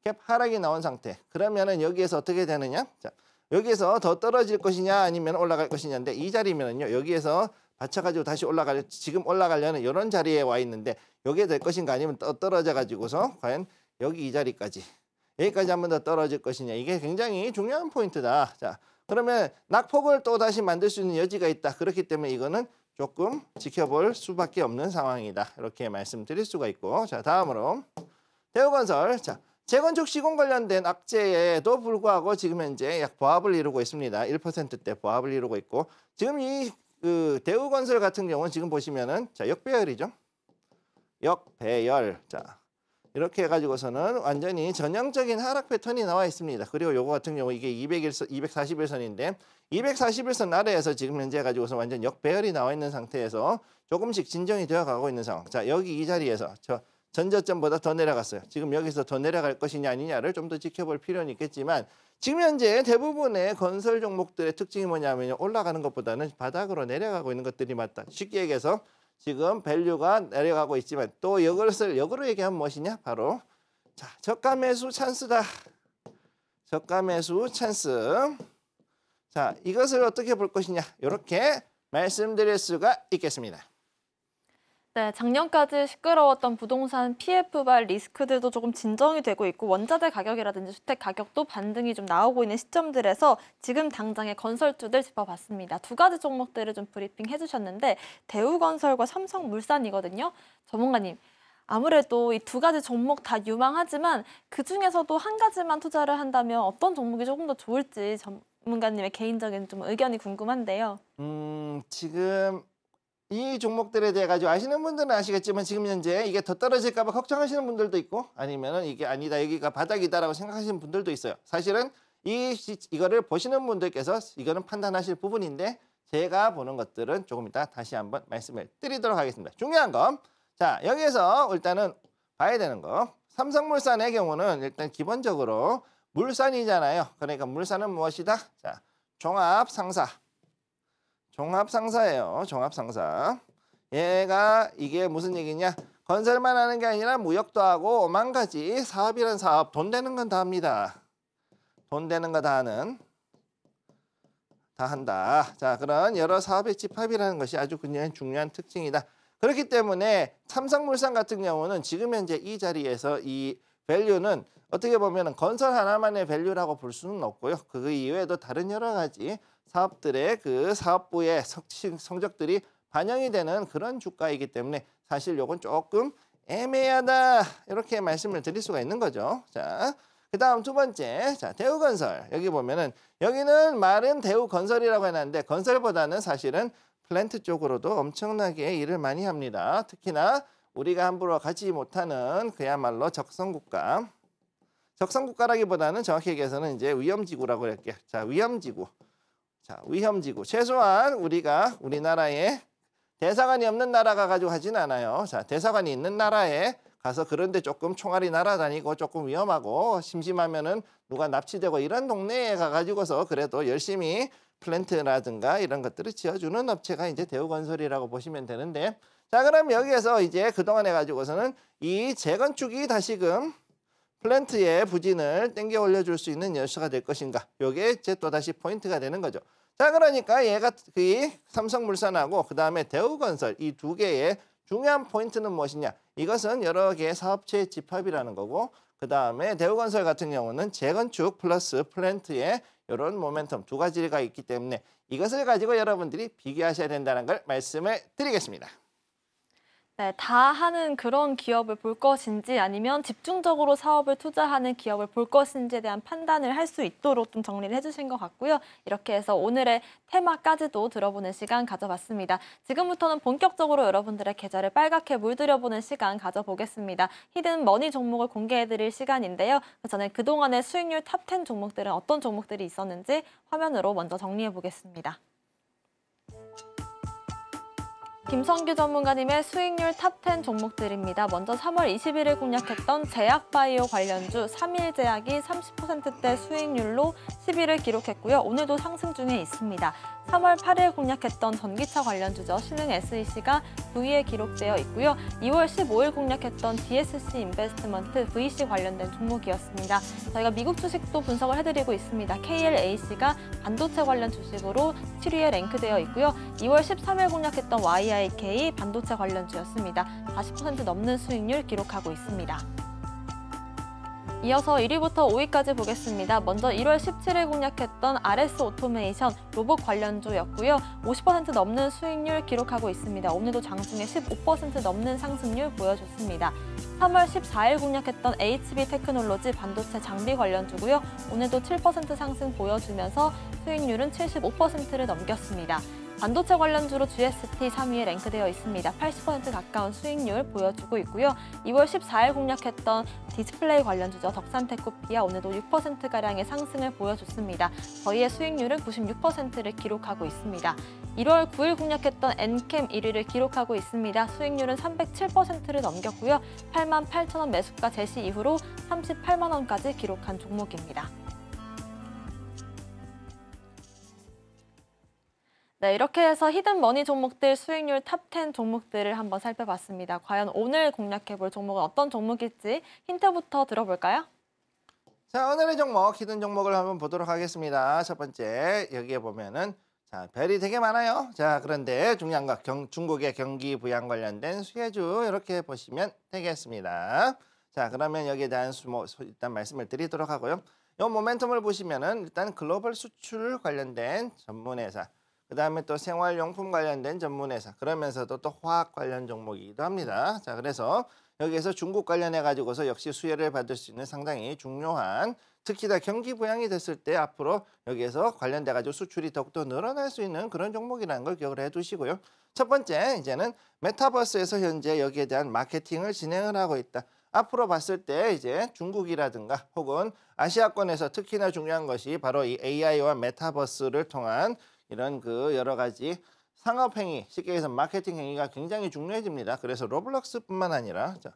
갭 하락이 나온 상태. 그러면은 여기에서 어떻게 되느냐? 자, 여기에서 더 떨어질 것이냐 아니면 올라갈 것이냐인데 이 자리면은요. 여기에서 받쳐가지고 다시 지금 올라가려는 이런 자리에 와 있는데 여기에 될 것인가 아니면 떨어져 가지고서 과연 여기 이 자리까지 여기까지 한 번 더 떨어질 것이냐 이게 굉장히 중요한 포인트다. 자, 그러면 낙폭을 또 다시 만들 수 있는 여지가 있다. 그렇기 때문에 이거는 조금 지켜볼 수밖에 없는 상황이다. 이렇게 말씀드릴 수가 있고, 자, 다음으로 대우건설. 자, 재건축 시공 관련된 악재에도 불구하고 지금 현재 약 보합을 이루고 있습니다. 1%대 보합을 이루고 있고 지금 이 그 대우건설 같은 경우는 지금 보시면은 자, 역배열이죠. 역배열. 자, 이렇게 해가지고서는 완전히 전형적인 하락 패턴이 나와 있습니다. 그리고 요거 같은 경우 이게 241선인데 241선 아래에서 지금 현재 가지고서 완전 역배열이 나와 있는 상태에서 조금씩 진정이 되어 가고 있는 상황. 자, 여기 이 자리에서 저 전저점보다 더 내려갔어요. 지금 여기서 더 내려갈 것이냐 아니냐를 좀 더 지켜볼 필요는 있겠지만 지금 현재 대부분의 건설 종목들의 특징이 뭐냐면 올라가는 것보다는 바닥으로 내려가고 있는 것들이 맞다. 쉽게 얘기해서 지금 밸류가 내려가고 있지만 또 이것을 역으로 얘기하면 무엇이냐? 바로 자, 저가 매수 찬스다. 저가 매수 찬스. 자, 이것을 어떻게 볼 것이냐? 이렇게 말씀드릴 수가 있겠습니다. 네, 작년까지 시끄러웠던 부동산 PF발 리스크들도 조금 진정이 되고 있고 원자재 가격이라든지 주택 가격도 반등이 좀 나오고 있는 시점들에서 지금 당장의 건설주들 짚어봤습니다. 두 가지 종목들을 좀 브리핑 해주셨는데 대우건설과 삼성물산이거든요. 전문가님, 아무래도 이 두 가지 종목 다 유망하지만 그중에서도 한 가지만 투자를 한다면 어떤 종목이 조금 더 좋을지 전문가님의 개인적인 좀 의견이 궁금한데요. 지금 이 종목들에 대해 가지고 아시는 분들은 아시겠지만 지금 현재 이게 더 떨어질까 봐 걱정하시는 분들도 있고 아니면은 이게 아니다 여기가 바닥이다라고 생각하시는 분들도 있어요. 사실은 이거를 보시는 분들께서 이거는 판단하실 부분인데 제가 보는 것들은 조금 이따 다시 한번 말씀을 드리도록 하겠습니다. 중요한 건 자, 여기에서 일단은 봐야 되는 거. 삼성물산의 경우는 일단 기본적으로 물산이잖아요. 그러니까 물산은 무엇이다? 자, 종합상사. 종합상사예요. 종합상사. 얘가 이게 무슨 얘기냐? 건설만 하는 게 아니라 무역도 하고 오만 가지 사업이란 사업. 돈 되는 건 다 합니다. 돈 되는 거 다 하는. 다 한다. 자, 그런 여러 사업의 집합이라는 것이 아주 그냥 중요한 특징이다. 그렇기 때문에 삼성물산 같은 경우는 지금 현재 이 자리에서 이 밸류는 어떻게 보면 건설 하나만의 밸류라고 볼 수는 없고요. 그 이외에도 다른 여러 가지 사업들의 그 사업부의 성적들이 반영이 되는 그런 주가이기 때문에 사실 요건 조금 애매하다 이렇게 말씀을 드릴 수가 있는 거죠. 자, 그 다음 두 번째, 자, 대우건설. 여기 보면은 여기는 말은 대우건설이라고 해놨는데 건설보다는 사실은 플랜트 쪽으로도 엄청나게 일을 많이 합니다. 특히나 우리가 함부로 가지 못하는 그야말로 적성국가. 적성국가라기보다는 정확히 얘기해서는 이제 위험지구라고 할게요. 자, 위험지구. 자, 위험지구. 최소한 우리나라에 대사관이 없는 나라가 가지고 하진 않아요. 자, 대사관이 있는 나라에 가서 그런데 조금 총알이 날아다니고 조금 위험하고 심심하면은 누가 납치되고 이런 동네에 가가지고서 그래도 열심히 플랜트라든가 이런 것들을 지어주는 업체가 이제 대우건설이라고 보시면 되는데 자, 그럼 여기에서 이제 그동안 해가지고서는 이 재건축이 다시금 플랜트의 부진을 땡겨 올려줄 수 있는 열쇠가 될 것인가? 요게 이제 또다시 포인트가 되는 거죠. 자, 그러니까 얘가 이 삼성물산하고 그 다음에 대우건설 이 두 개의 중요한 포인트는 무엇이냐? 이것은 여러 개의 사업체의 집합이라는 거고 그 다음에 대우건설 같은 경우는 재건축 플러스 플랜트의 이런 모멘텀 두 가지가 있기 때문에 이것을 가지고 여러분들이 비교하셔야 된다는 걸 말씀을 드리겠습니다. 네, 다 하는 그런 기업을 볼 것인지 아니면 집중적으로 사업을 투자하는 기업을 볼 것인지에 대한 판단을 할 수 있도록 좀 정리를 해주신 것 같고요. 이렇게 해서 오늘의 테마까지도 들어보는 시간 가져봤습니다. 지금부터는 본격적으로 여러분들의 계좌를 빨갛게 물들여보는 시간 가져보겠습니다. 히든 머니 종목을 공개해드릴 시간인데요. 그 전에 그동안의 수익률 탑 10 종목들은 어떤 종목들이 있었는지 화면으로 먼저 정리해보겠습니다. 김성규 전문가님의 수익률 탑 10 종목들입니다. 먼저 3월 20일을 공략했던 제약바이오 관련주 3일제약이 30%대 수익률로 10위를 기록했고요. 오늘도 상승 중에 있습니다. 3월 8일 공략했던 전기차 관련주죠. 신흥 SEC가 9위에 기록되어 있고요. 2월 15일 공략했던 DSC 인베스트먼트 VC 관련된 종목이었습니다. 저희가 미국 주식도 분석을 해드리고 있습니다. KLAC가 반도체 관련 주식으로 7위에 랭크되어 있고요. 2월 13일 공략했던 YIK 반도체 관련주였습니다. 40% 넘는 수익률 기록하고 있습니다. 이어서 1위부터 5위까지 보겠습니다. 먼저 1월 17일 공략했던 RS 오토메이션 로봇 관련주였고요. 50% 넘는 수익률 기록하고 있습니다. 오늘도 장중에 15% 넘는 상승률 보여줬습니다. 3월 14일 공략했던 HB 테크놀로지 반도체 장비 관련주고요. 오늘도 7% 상승 보여주면서 수익률은 75%를 넘겼습니다. 반도체 관련주로 GST 3위에 랭크되어 있습니다. 80% 가까운 수익률 보여주고 있고요. 2월 14일 공략했던 디스플레이 관련주죠. 덕산테크피아 오늘도 6%가량의 상승을 보여줬습니다. 저희의 수익률은 96%를 기록하고 있습니다. 1월 9일 공략했던 엔캠 1위를 기록하고 있습니다. 수익률은 307%를 넘겼고요. 88,000원 매수가 제시 이후로 38만 원까지 기록한 종목입니다. 네, 이렇게 해서 히든머니 종목들 수익률 탑10 종목들을 한번 살펴봤습니다. 과연 오늘 공략해볼 종목은 어떤 종목일지 힌트부터 들어볼까요? 자, 오늘의 종목, 히든 종목을 한번 보도록 하겠습니다. 첫 번째, 여기에 보면은 자, 별이 되게 많아요. 자, 그런데 중요한 거, 중국의 경기 부양 관련된 수혜주 이렇게 보시면 되겠습니다. 자, 그러면 여기에 대한 일단 말씀을 드리도록 하고요. 이 모멘텀을 보시면은 일단 글로벌 수출 관련된 전문회사, 그 다음에 또 생활용품 관련된 전문회사, 그러면서도 또 화학 관련 종목이기도 합니다. 자, 그래서 여기에서 중국 관련해 가지고서 역시 수혜를 받을 수 있는 상당히 중요한, 특히 다 경기 부양이 됐을 때 앞으로 여기에서 관련돼 가지고 수출이 더욱더 늘어날 수 있는 그런 종목이라는 걸 기억을 해두시고요. 첫 번째, 이제는 메타버스에서 현재 여기에 대한 마케팅을 진행을 하고 있다. 앞으로 봤을 때 이제 중국이라든가 혹은 아시아권에서 특히나 중요한 것이 바로 이 AI와 메타버스를 통한 이런 그 여러 가지 상업 행위, 쉽게 해서 마케팅 행위가 굉장히 중요해집니다. 그래서 로블록스뿐만 아니라 자,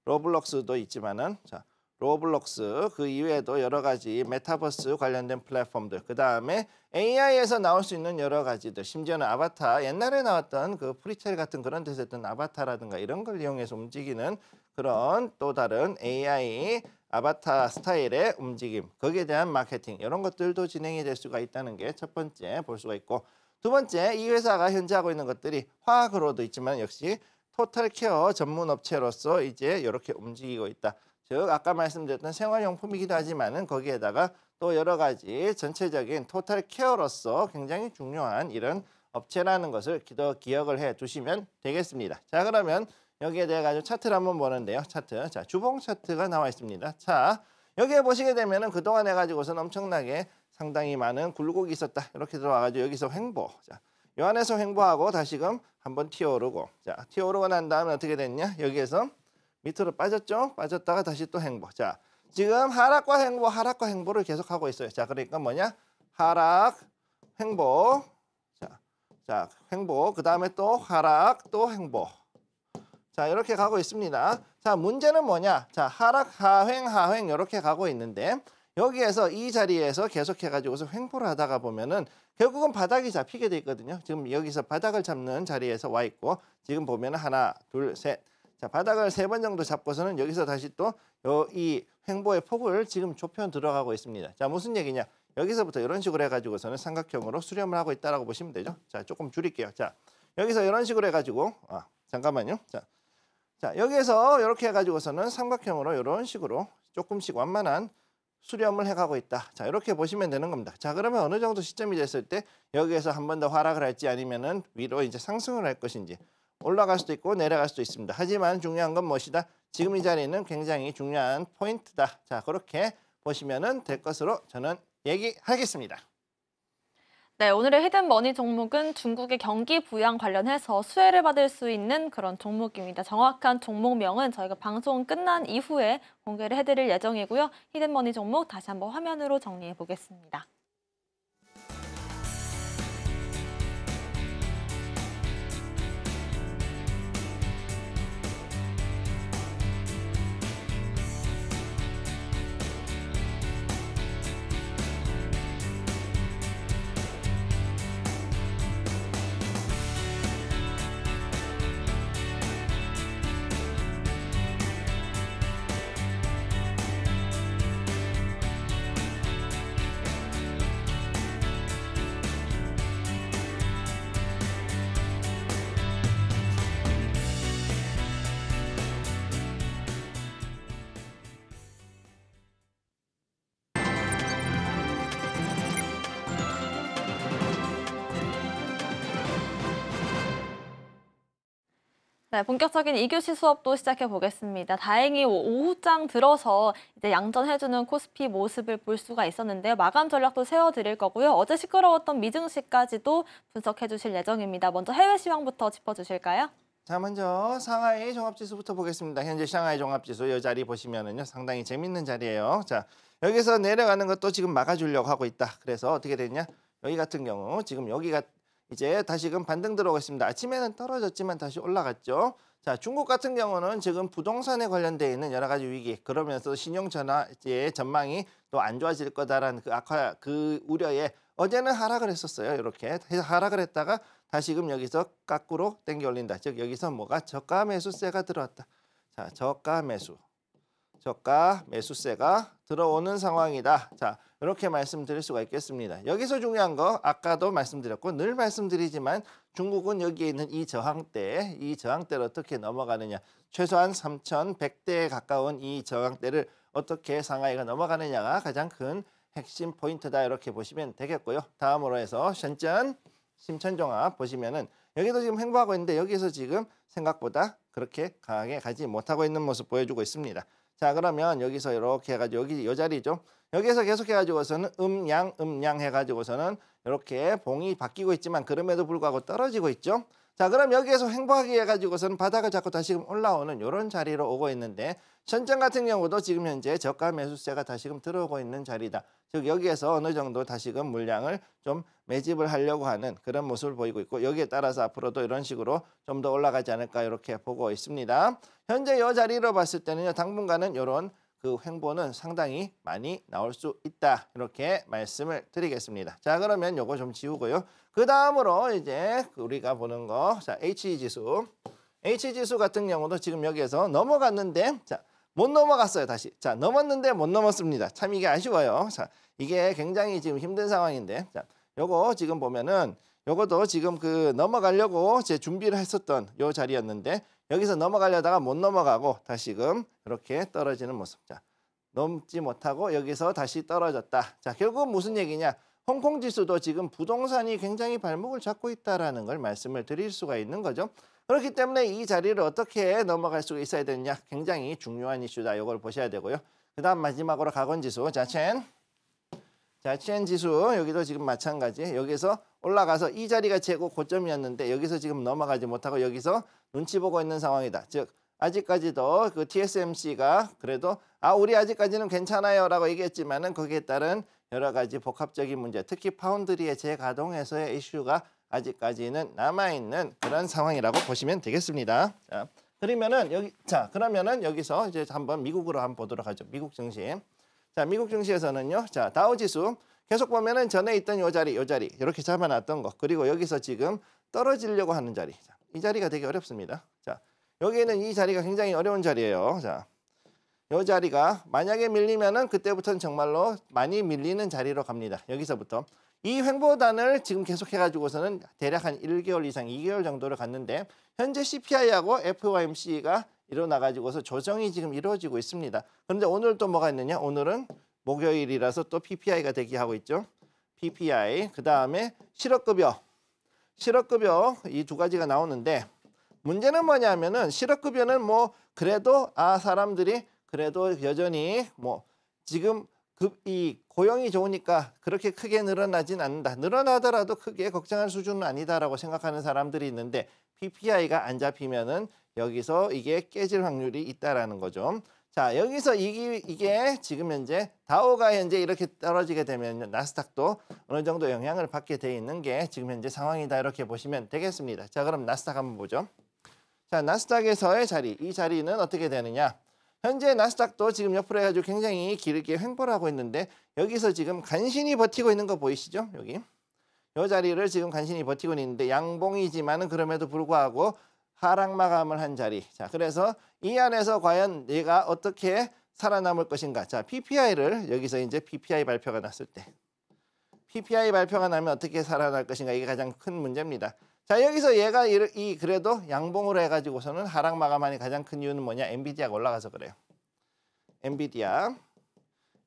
로블록스도 있지만은 자, 로블록스 그 이외에도 여러 가지 메타버스 관련된 플랫폼들, 그 다음에 AI에서 나올 수 있는 여러 가지들, 심지어는 아바타, 옛날에 나왔던 그 프리첼 같은 그런 데서 했던 아바타라든가 이런 걸 이용해서 움직이는 그런 또 다른 AI 아바타 스타일의 움직임, 거기에 대한 마케팅, 이런 것들도 진행이 될 수가 있다는 게 첫 번째 볼 수가 있고, 두 번째, 이 회사가 현재 하고 있는 것들이 화학으로도 있지만 역시 토탈 케어 전문 업체로서 이제 이렇게 움직이고 있다. 즉 아까 말씀드렸던 생활용품이기도 하지만은 거기에다가 또 여러 가지 전체적인 토탈 케어로서 굉장히 중요한 이런 업체라는 것을 기억을 해 두시면 되겠습니다. 자, 그러면 여기에 대해 가지고 차트를 한번 보는데요. 차트. 자, 주봉 차트가 나와 있습니다. 자, 여기에 보시게 되면은 그동안 해가지고서는 엄청나게 상당히 많은 굴곡이 있었다. 이렇게 들어와가지고 여기서 횡보. 자, 요 안에서 횡보하고 다시금 한번 튀어오르고. 자, 튀어오르고 난 다음에 어떻게 됐냐? 여기에서 밑으로 빠졌죠? 빠졌다가 다시 또 횡보. 자, 지금 하락과 횡보를 계속하고 있어요. 자, 그러니까 뭐냐? 하락, 횡보. 자, 횡보. 그 다음에 또 하락, 또 횡보. 자, 이렇게 가고 있습니다. 자, 문제는 뭐냐? 자, 하락, 하횡 이렇게 가고 있는데 여기에서 이 자리에서 계속해가지고서 횡보를 하다가 보면은 결국은 바닥이 잡히게 돼 있거든요. 지금 여기서 바닥을 잡는 자리에서 와 있고 지금 보면은 하나, 둘, 셋. 자, 바닥을 3번 정도 잡고서는 여기서 다시 또 이 횡보의 폭을 지금 좁혀 들어가고 있습니다. 자, 무슨 얘기냐? 여기서부터 이런 식으로 해가지고서는 삼각형으로 수렴을 하고 있다라고 보시면 되죠. 자, 조금 줄일게요. 자, 여기서 이런 식으로 해가지고 잠깐만요. 자, 여기에서 이렇게 해가지고서는 삼각형으로 이런 식으로 조금씩 완만한 수렴을 해가고 있다. 자, 이렇게 보시면 되는 겁니다. 자, 그러면 어느 정도 시점이 됐을 때 여기에서 한 번 더 하락을 할지 아니면은 위로 이제 상승을 할 것인지 올라갈 수도 있고 내려갈 수도 있습니다. 하지만 중요한 건 무엇이다? 지금 이 자리는 굉장히 중요한 포인트다. 자, 그렇게 보시면 될 것으로 저는 얘기하겠습니다. 네, 오늘의 히든머니 종목은 중국의 경기 부양 관련해서 수혜를 받을 수 있는 그런 종목입니다. 정확한 종목명은 저희가 방송 끝난 이후에 공개를 해드릴 예정이고요. 히든머니 종목 다시 한번 화면으로 정리해 보겠습니다. 네, 본격적인 2교시 수업도 시작해 보겠습니다. 다행히 오후장 들어서 이제 양전해주는 코스피 모습을 볼 수가 있었는데요. 마감 전략도 세워드릴 거고요. 어제 시끄러웠던 미증시까지도 분석해 주실 예정입니다. 먼저 해외 시황부터 짚어주실까요? 자, 먼저 상하이 종합지수부터 보겠습니다. 현재 상하이 종합지수 이 자리 보시면은요, 상당히 재밌는 자리예요. 자, 여기서 내려가는 것도 지금 막아주려고 하고 있다. 그래서 어떻게 됐냐? 여기 같은 경우 지금 여기가 이제 다시금 반등 들어오고 있습니다. 아침에는 떨어졌지만 다시 올라갔죠. 자, 중국 같은 경우는 지금 부동산에 관련되어 있는 여러 가지 위기, 그러면서 신용 전환의 전망이 또 안 좋아질 거다라는 그 우려에 어제는 하락을 했었어요. 이렇게 해서 하락을 했다가 다시금 여기서 깎으로 당겨 올린다. 즉 여기서 뭐가 저가 매수세가 들어왔다. 자, 저가 매수세가 들어오는 상황이다. 자, 이렇게 말씀드릴 수가 있겠습니다. 여기서 중요한 거 아까도 말씀드렸고 늘 말씀드리지만 중국은 여기에 있는 이 저항대를 어떻게 넘어가느냐. 최소한 3,100대에 가까운 이 저항대를 어떻게 상하이가 넘어가느냐가 가장 큰 핵심 포인트다. 이렇게 보시면 되겠고요. 다음으로 해서 셴전 심천종합 보시면은 여기도 지금 횡보하고 있는데 여기서 지금 생각보다 그렇게 강하게 가지 못하고 있는 모습 보여주고 있습니다. 자, 그러면 여기서 이렇게 해가지고 여기 이 자리죠. 여기서 계속 해가지고서는 음양 해가지고서는 이렇게 봉이 바뀌고 있지만 그럼에도 불구하고 떨어지고 있죠. 자, 그럼 여기에서 횡보하게 해가지고서는 바닥을 잡고 다시금 올라오는 이런 자리로 오고 있는데 셴전 같은 경우도 지금 현재 저가 매수세가 다시금 들어오고 있는 자리다. 즉 여기에서 어느 정도 다시금 물량을 좀 매집을 하려고 하는 그런 모습을 보이고 있고 여기에 따라서 앞으로도 이런 식으로 좀 더 올라가지 않을까 이렇게 보고 있습니다. 현재 이 자리로 봤을 때는요, 당분간은 이런 그 횡보는 상당히 많이 나올 수 있다. 이렇게 말씀을 드리겠습니다. 자, 그러면 요거 좀 지우고요. 그 다음으로 이제 우리가 보는 거, 자, H지수 같은 경우도 지금 여기에서 넘어갔는데, 자, 못 넘어갔어요. 다시. 자, 넘었는데 못 넘었습니다. 참 이게 아쉬워요. 자, 이게 굉장히 지금 힘든 상황인데, 자, 요거 지금 보면은 요것도 지금 그 넘어가려고 제 준비를 했었던 요 자리였는데 여기서 넘어가려다가 못 넘어가고 다시금 이렇게 떨어지는 모습. 자, 넘지 못하고 여기서 다시 떨어졌다. 자, 결국 무슨 얘기냐? 홍콩 지수도 지금 부동산이 굉장히 발목을 잡고 있다라는 걸 말씀을 드릴 수가 있는 거죠. 그렇기 때문에 이 자리를 어떻게 넘어갈 수 있어야 되느냐? 굉장히 중요한 이슈다. 이걸 보셔야 되고요. 그다음 마지막으로 각원 지수. 자, 첸 지수 여기도 지금 마찬가지. 여기서 올라가서 이 자리가 최고 고점이었는데 여기서 지금 넘어가지 못하고 여기서 눈치 보고 있는 상황이다. 즉 아직까지도 그 TSMC가 그래도 우리 아직까지는 괜찮아요라고 얘기했지만은 거기에 따른 여러 가지 복합적인 문제, 특히 파운드리의 재가동에서의 이슈가 아직까지는 남아있는 그런 상황이라고 보시면 되겠습니다. 자, 그러면은 여기서 이제 한번 미국으로 한번 보도록 하죠. 미국 증시. 자, 미국 증시에서는요. 자, 다우지수 계속 보면은 전에 있던 요 자리 이렇게 잡아놨던 거, 그리고 여기서 지금 떨어지려고 하는 자리. 자, 이 자리가 되게 어렵습니다. 자, 여기에는 이 자리가 굉장히 어려운 자리예요. 자, 요 자리가 만약에 밀리면은 그때부터는 정말로 많이 밀리는 자리로 갑니다. 여기서부터 이 횡보단을 지금 계속 해가지고서는 대략 한 1개월 이상 2개월 정도를 갔는데 현재 CPI하고 FOMC가 일어나가지고서 조정이 지금 이루어지고 있습니다. 그런데 오늘 또 뭐가 있느냐? 오늘은 목요일이라서 또 PPI가 대기하고 있죠. PPI, 그 다음에 실업급여 이 두 가지가 나오는데 문제는 뭐냐면은 실업급여는 뭐 그래도 사람들이 그래도 여전히 뭐 지금 이 고용이 좋으니까 그렇게 크게 늘어나진 않는다. 늘어나더라도 크게 걱정할 수준은 아니다라고 생각하는 사람들이 있는데 PPI가 안 잡히면은 여기서 이게 깨질 확률이 있다라는 거죠. 자, 여기서 이게 지금 현재 다우가 현재 이렇게 떨어지게 되면 나스닥도 어느 정도 영향을 받게 돼 있는 게 지금 현재 상황이다. 이렇게 보시면 되겠습니다. 자, 그럼 나스닥 한번 보죠. 자, 나스닥에서의 자리, 이 자리는 어떻게 되느냐? 현재 나스닥도 지금 옆으로 해가지고 굉장히 길게 횡보를 하고 있는데 여기서 지금 간신히 버티고 있는 거 보이시죠? 여기 이 자리를 지금 간신히 버티고 있는데 양봉이지만은 그럼에도 불구하고 하락 마감을 한 자리. 자, 그래서 이 안에서 과연 얘가 어떻게 살아남을 것인가? 자, PPI를 여기서 이제 PPI 발표가 났을 때 PPI 발표가 나면 어떻게 살아날 것인가? 이게 가장 큰 문제입니다. 자, 여기서 얘가 그래도 양봉으로 해가지고서는 하락 마감하는 가장 큰 이유는 뭐냐? 엔비디아가 올라가서 그래요.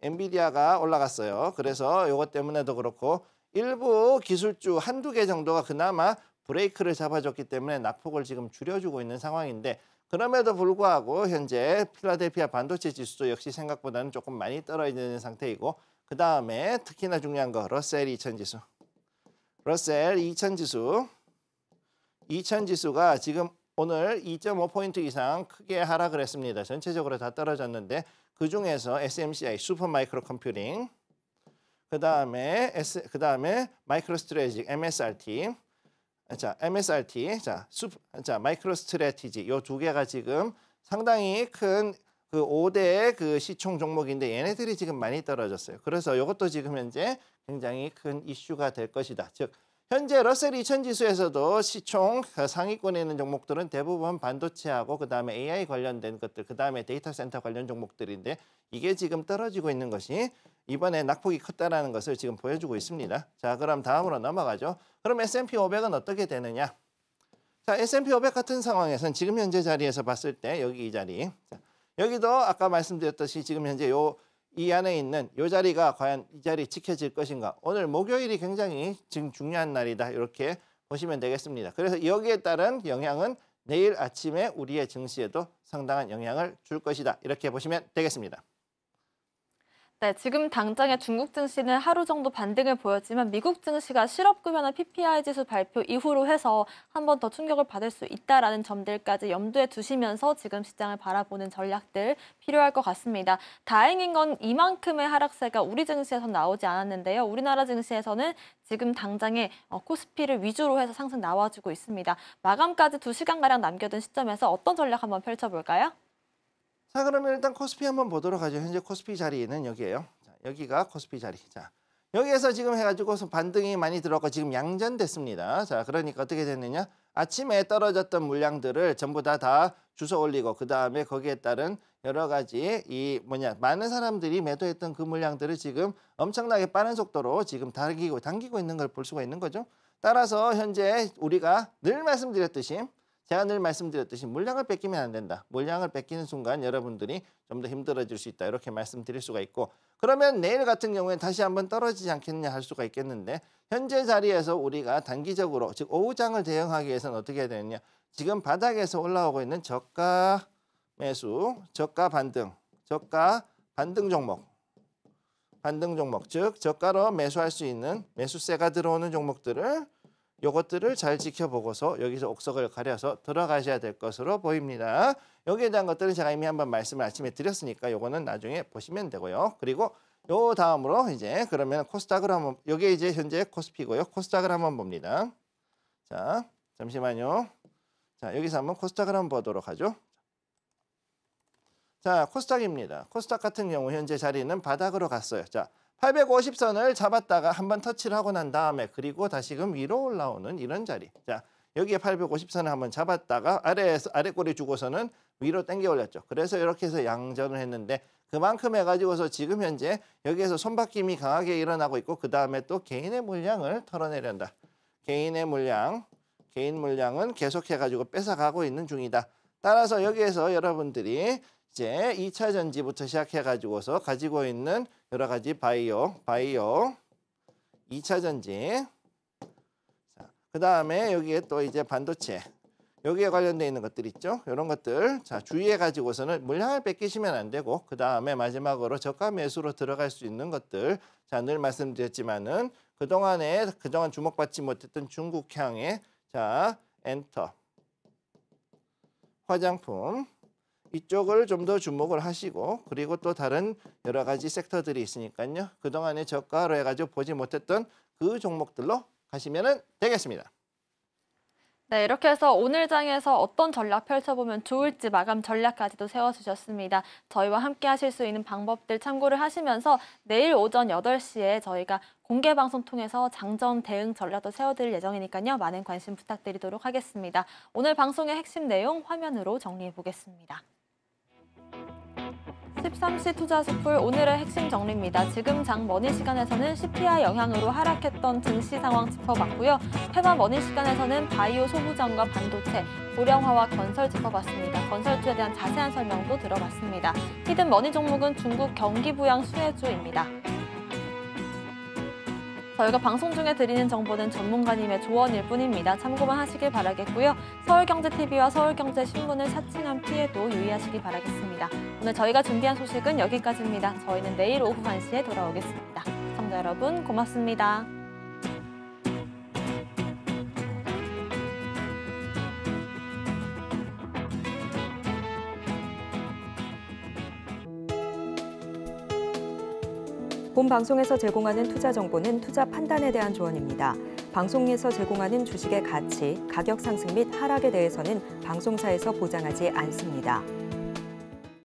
엔비디아가 올라갔어요. 그래서 이것 때문에도 그렇고 일부 기술주 한두 개 정도가 그나마 브레이크를 잡아줬기 때문에 낙폭을 지금 줄여주고 있는 상황인데 그럼에도 불구하고 현재 필라델피아 반도체 지수도 역시 생각보다는 조금 많이 떨어지는 상태이고 그 다음에 특히나 중요한 거 러셀 2000 지수. 러셀 2000 지수가 지금 오늘 2.5포인트 이상 크게 하락을 했습니다. 전체적으로 다 떨어졌는데 그중에서 SMCI 슈퍼마이크로 컴퓨팅 그다음에 마이크로 스트래지직 MSRT 마이크로 스트래티지 요 두 개가 지금 상당히 큰 그 5대 그 시총 종목인데 얘네들이 지금 많이 떨어졌어요. 그래서 이것도 지금 현재 굉장히 큰 이슈가 될 것이다. 즉 현재 러셀 2000 지수에서도 시총 상위권에 있는 종목들은 대부분 반도체하고 그다음에 AI 관련된 것들, 그다음에 데이터 센터 관련 종목들인데 이게 지금 떨어지고 있는 것이 이번에 낙폭이 컸다라는 것을 지금 보여주고 있습니다. 자, 그럼 다음으로 넘어가죠. 그럼 S&P 500은 어떻게 되느냐? 자, S&P 500 같은 상황에서는 지금 현재 자리에서 봤을 때 여기 이 자리. 자, 여기도 아까 말씀드렸듯이 지금 현재 이 안에 있는 이 자리가 과연 이 자리 지켜질 것인가. 오늘 목요일이 굉장히 지금 중요한 날이다. 이렇게 보시면 되겠습니다. 그래서 여기에 따른 영향은 내일 아침에 우리의 증시에도 상당한 영향을 줄 것이다. 이렇게 보시면 되겠습니다. 네, 지금 당장의 중국 증시는 하루 정도 반등을 보였지만 미국 증시가 실업급여나 PPI 지수 발표 이후로 해서 한 번 더 충격을 받을 수 있다라는 점들까지 염두에 두시면서 지금 시장을 바라보는 전략들 필요할 것 같습니다. 다행인 건 이만큼의 하락세가 우리 증시에서 나오지 않았는데요. 우리나라 증시에서는 지금 당장에 코스피를 위주로 해서 상승 나와주고 있습니다. 마감까지 2시간가량 남겨둔 시점에서 어떤 전략 한번 펼쳐볼까요? 자, 그러면 일단 코스피 한번 보도록 하죠. 현재 코스피 자리는 여기예요. 자, 여기가 코스피 자리. 자, 여기에서 지금 해가지고서 반등이 많이 들어갔고 지금 양전됐습니다. 자, 그러니까 어떻게 됐느냐? 아침에 떨어졌던 물량들을 전부 다 주워 올리고 그 다음에 거기에 따른 여러 가지 많은 사람들이 매도했던 그 물량들을 지금 엄청나게 빠른 속도로 지금 당기고 있는 걸 볼 수가 있는 거죠. 따라서 현재 우리가 제가 늘 말씀드렸듯이 물량을 뺏기면 안 된다. 물량을 뺏기는 순간 여러분들이 좀 더 힘들어질 수 있다. 이렇게 말씀드릴 수가 있고 그러면 내일 같은 경우에 다시 한번 떨어지지 않겠느냐 할 수가 있겠는데 현재 자리에서 우리가 단기적으로 즉 오후장을 대응하기 위해서는 어떻게 해야 되느냐. 지금 바닥에서 올라오고 있는 저가 매수, 저가 반등 종목 즉 저가로 매수할 수 있는 매수세가 들어오는 종목들을 요것들을 잘 지켜보고서 여기서 옥석을 가려서 들어가셔야 될 것으로 보입니다. 여기에 대한 것들은 제가 이미 한번 말씀을 아침에 드렸으니까 요거는 나중에 보시면 되고요. 그리고 요 다음으로 이제 그러면 코스닥을 한번 여기 이제 현재 코스피고요. 코스닥을 한번 봅니다. 자, 잠시만요. 자, 여기서 한번 코스닥을 한번 보도록 하죠. 자, 코스닥입니다. 코스닥 같은 경우 현재 자리는 바닥으로 갔어요. 자, 850선을 잡았다가 한번 터치를 하고 난 다음에 그리고 다시금 위로 올라오는 이런 자리. 자, 여기에 850선을 한번 잡았다가 아래 꼬리 주고서는 위로 당겨 올렸죠. 그래서 이렇게 해서 양전을 했는데 그만큼 해가지고서 지금 현재 여기에서 손바뀜이 강하게 일어나고 있고 그 다음에 또 개인의 물량을 털어내려한다. 개인 물량은 계속해가지고 뺏어가고 있는 중이다. 따라서 여기에서 여러분들이 이제 2차 전지부터 시작해가지고서 가지고 있는 여러 가지 바이오 2차 전지. 자, 그 다음에 여기에 또 이제 반도체. 여기에 관련되어 있는 것들 있죠. 이런 것들. 자, 주의해 가지고서는 물량을 뺏기시면 안 되고 그 다음에 마지막으로 저가 매수로 들어갈 수 있는 것들. 자, 늘 말씀드렸지만은 그동안 주목받지 못했던 중국향의 엔터. 화장품. 이쪽을 좀 더 주목을 하시고 그리고 또 다른 여러 가지 섹터들이 있으니까요. 그동안에 저가로 해가지고 보지 못했던 그 종목들로 가시면 되겠습니다. 네, 이렇게 해서 오늘 장에서 어떤 전략 펼쳐보면 좋을지 마감 전략까지도 세워주셨습니다. 저희와 함께 하실 수 있는 방법들 참고를 하시면서 내일 오전 8시에 저희가 공개 방송 통해서 장전 대응 전략도 세워드릴 예정이니까요. 많은 관심 부탁드리도록 하겠습니다. 오늘 방송의 핵심 내용 화면으로 정리해 보겠습니다. 13시 투자수풀 오늘의 핵심 정리입니다. 지금 장 머니 시간에서는 CPI 영향으로 하락했던 증시 상황 짚어봤고요. 테마 머니 시간에서는 바이오 소부장과 반도체, 고령화와 건설 짚어봤습니다. 건설주에 대한 자세한 설명도 들어봤습니다. 히든 머니 종목은 중국 경기 부양 수혜주입니다. 저희가 방송 중에 드리는 정보는 전문가님의 조언일 뿐입니다. 참고만 하시길 바라겠고요. 서울경제TV와 서울경제신문을 사칭한 피해도 유의하시기 바라겠습니다. 오늘 저희가 준비한 소식은 여기까지입니다. 저희는 내일 오후 1시에 돌아오겠습니다. 시청자 여러분 고맙습니다. 본 방송에서 제공하는 투자 정보는 투자 판단에 대한 조언입니다. 방송에서 제공하는 주식의 가치, 가격 상승 및 하락에 대해서는 방송사에서 보장하지 않습니다.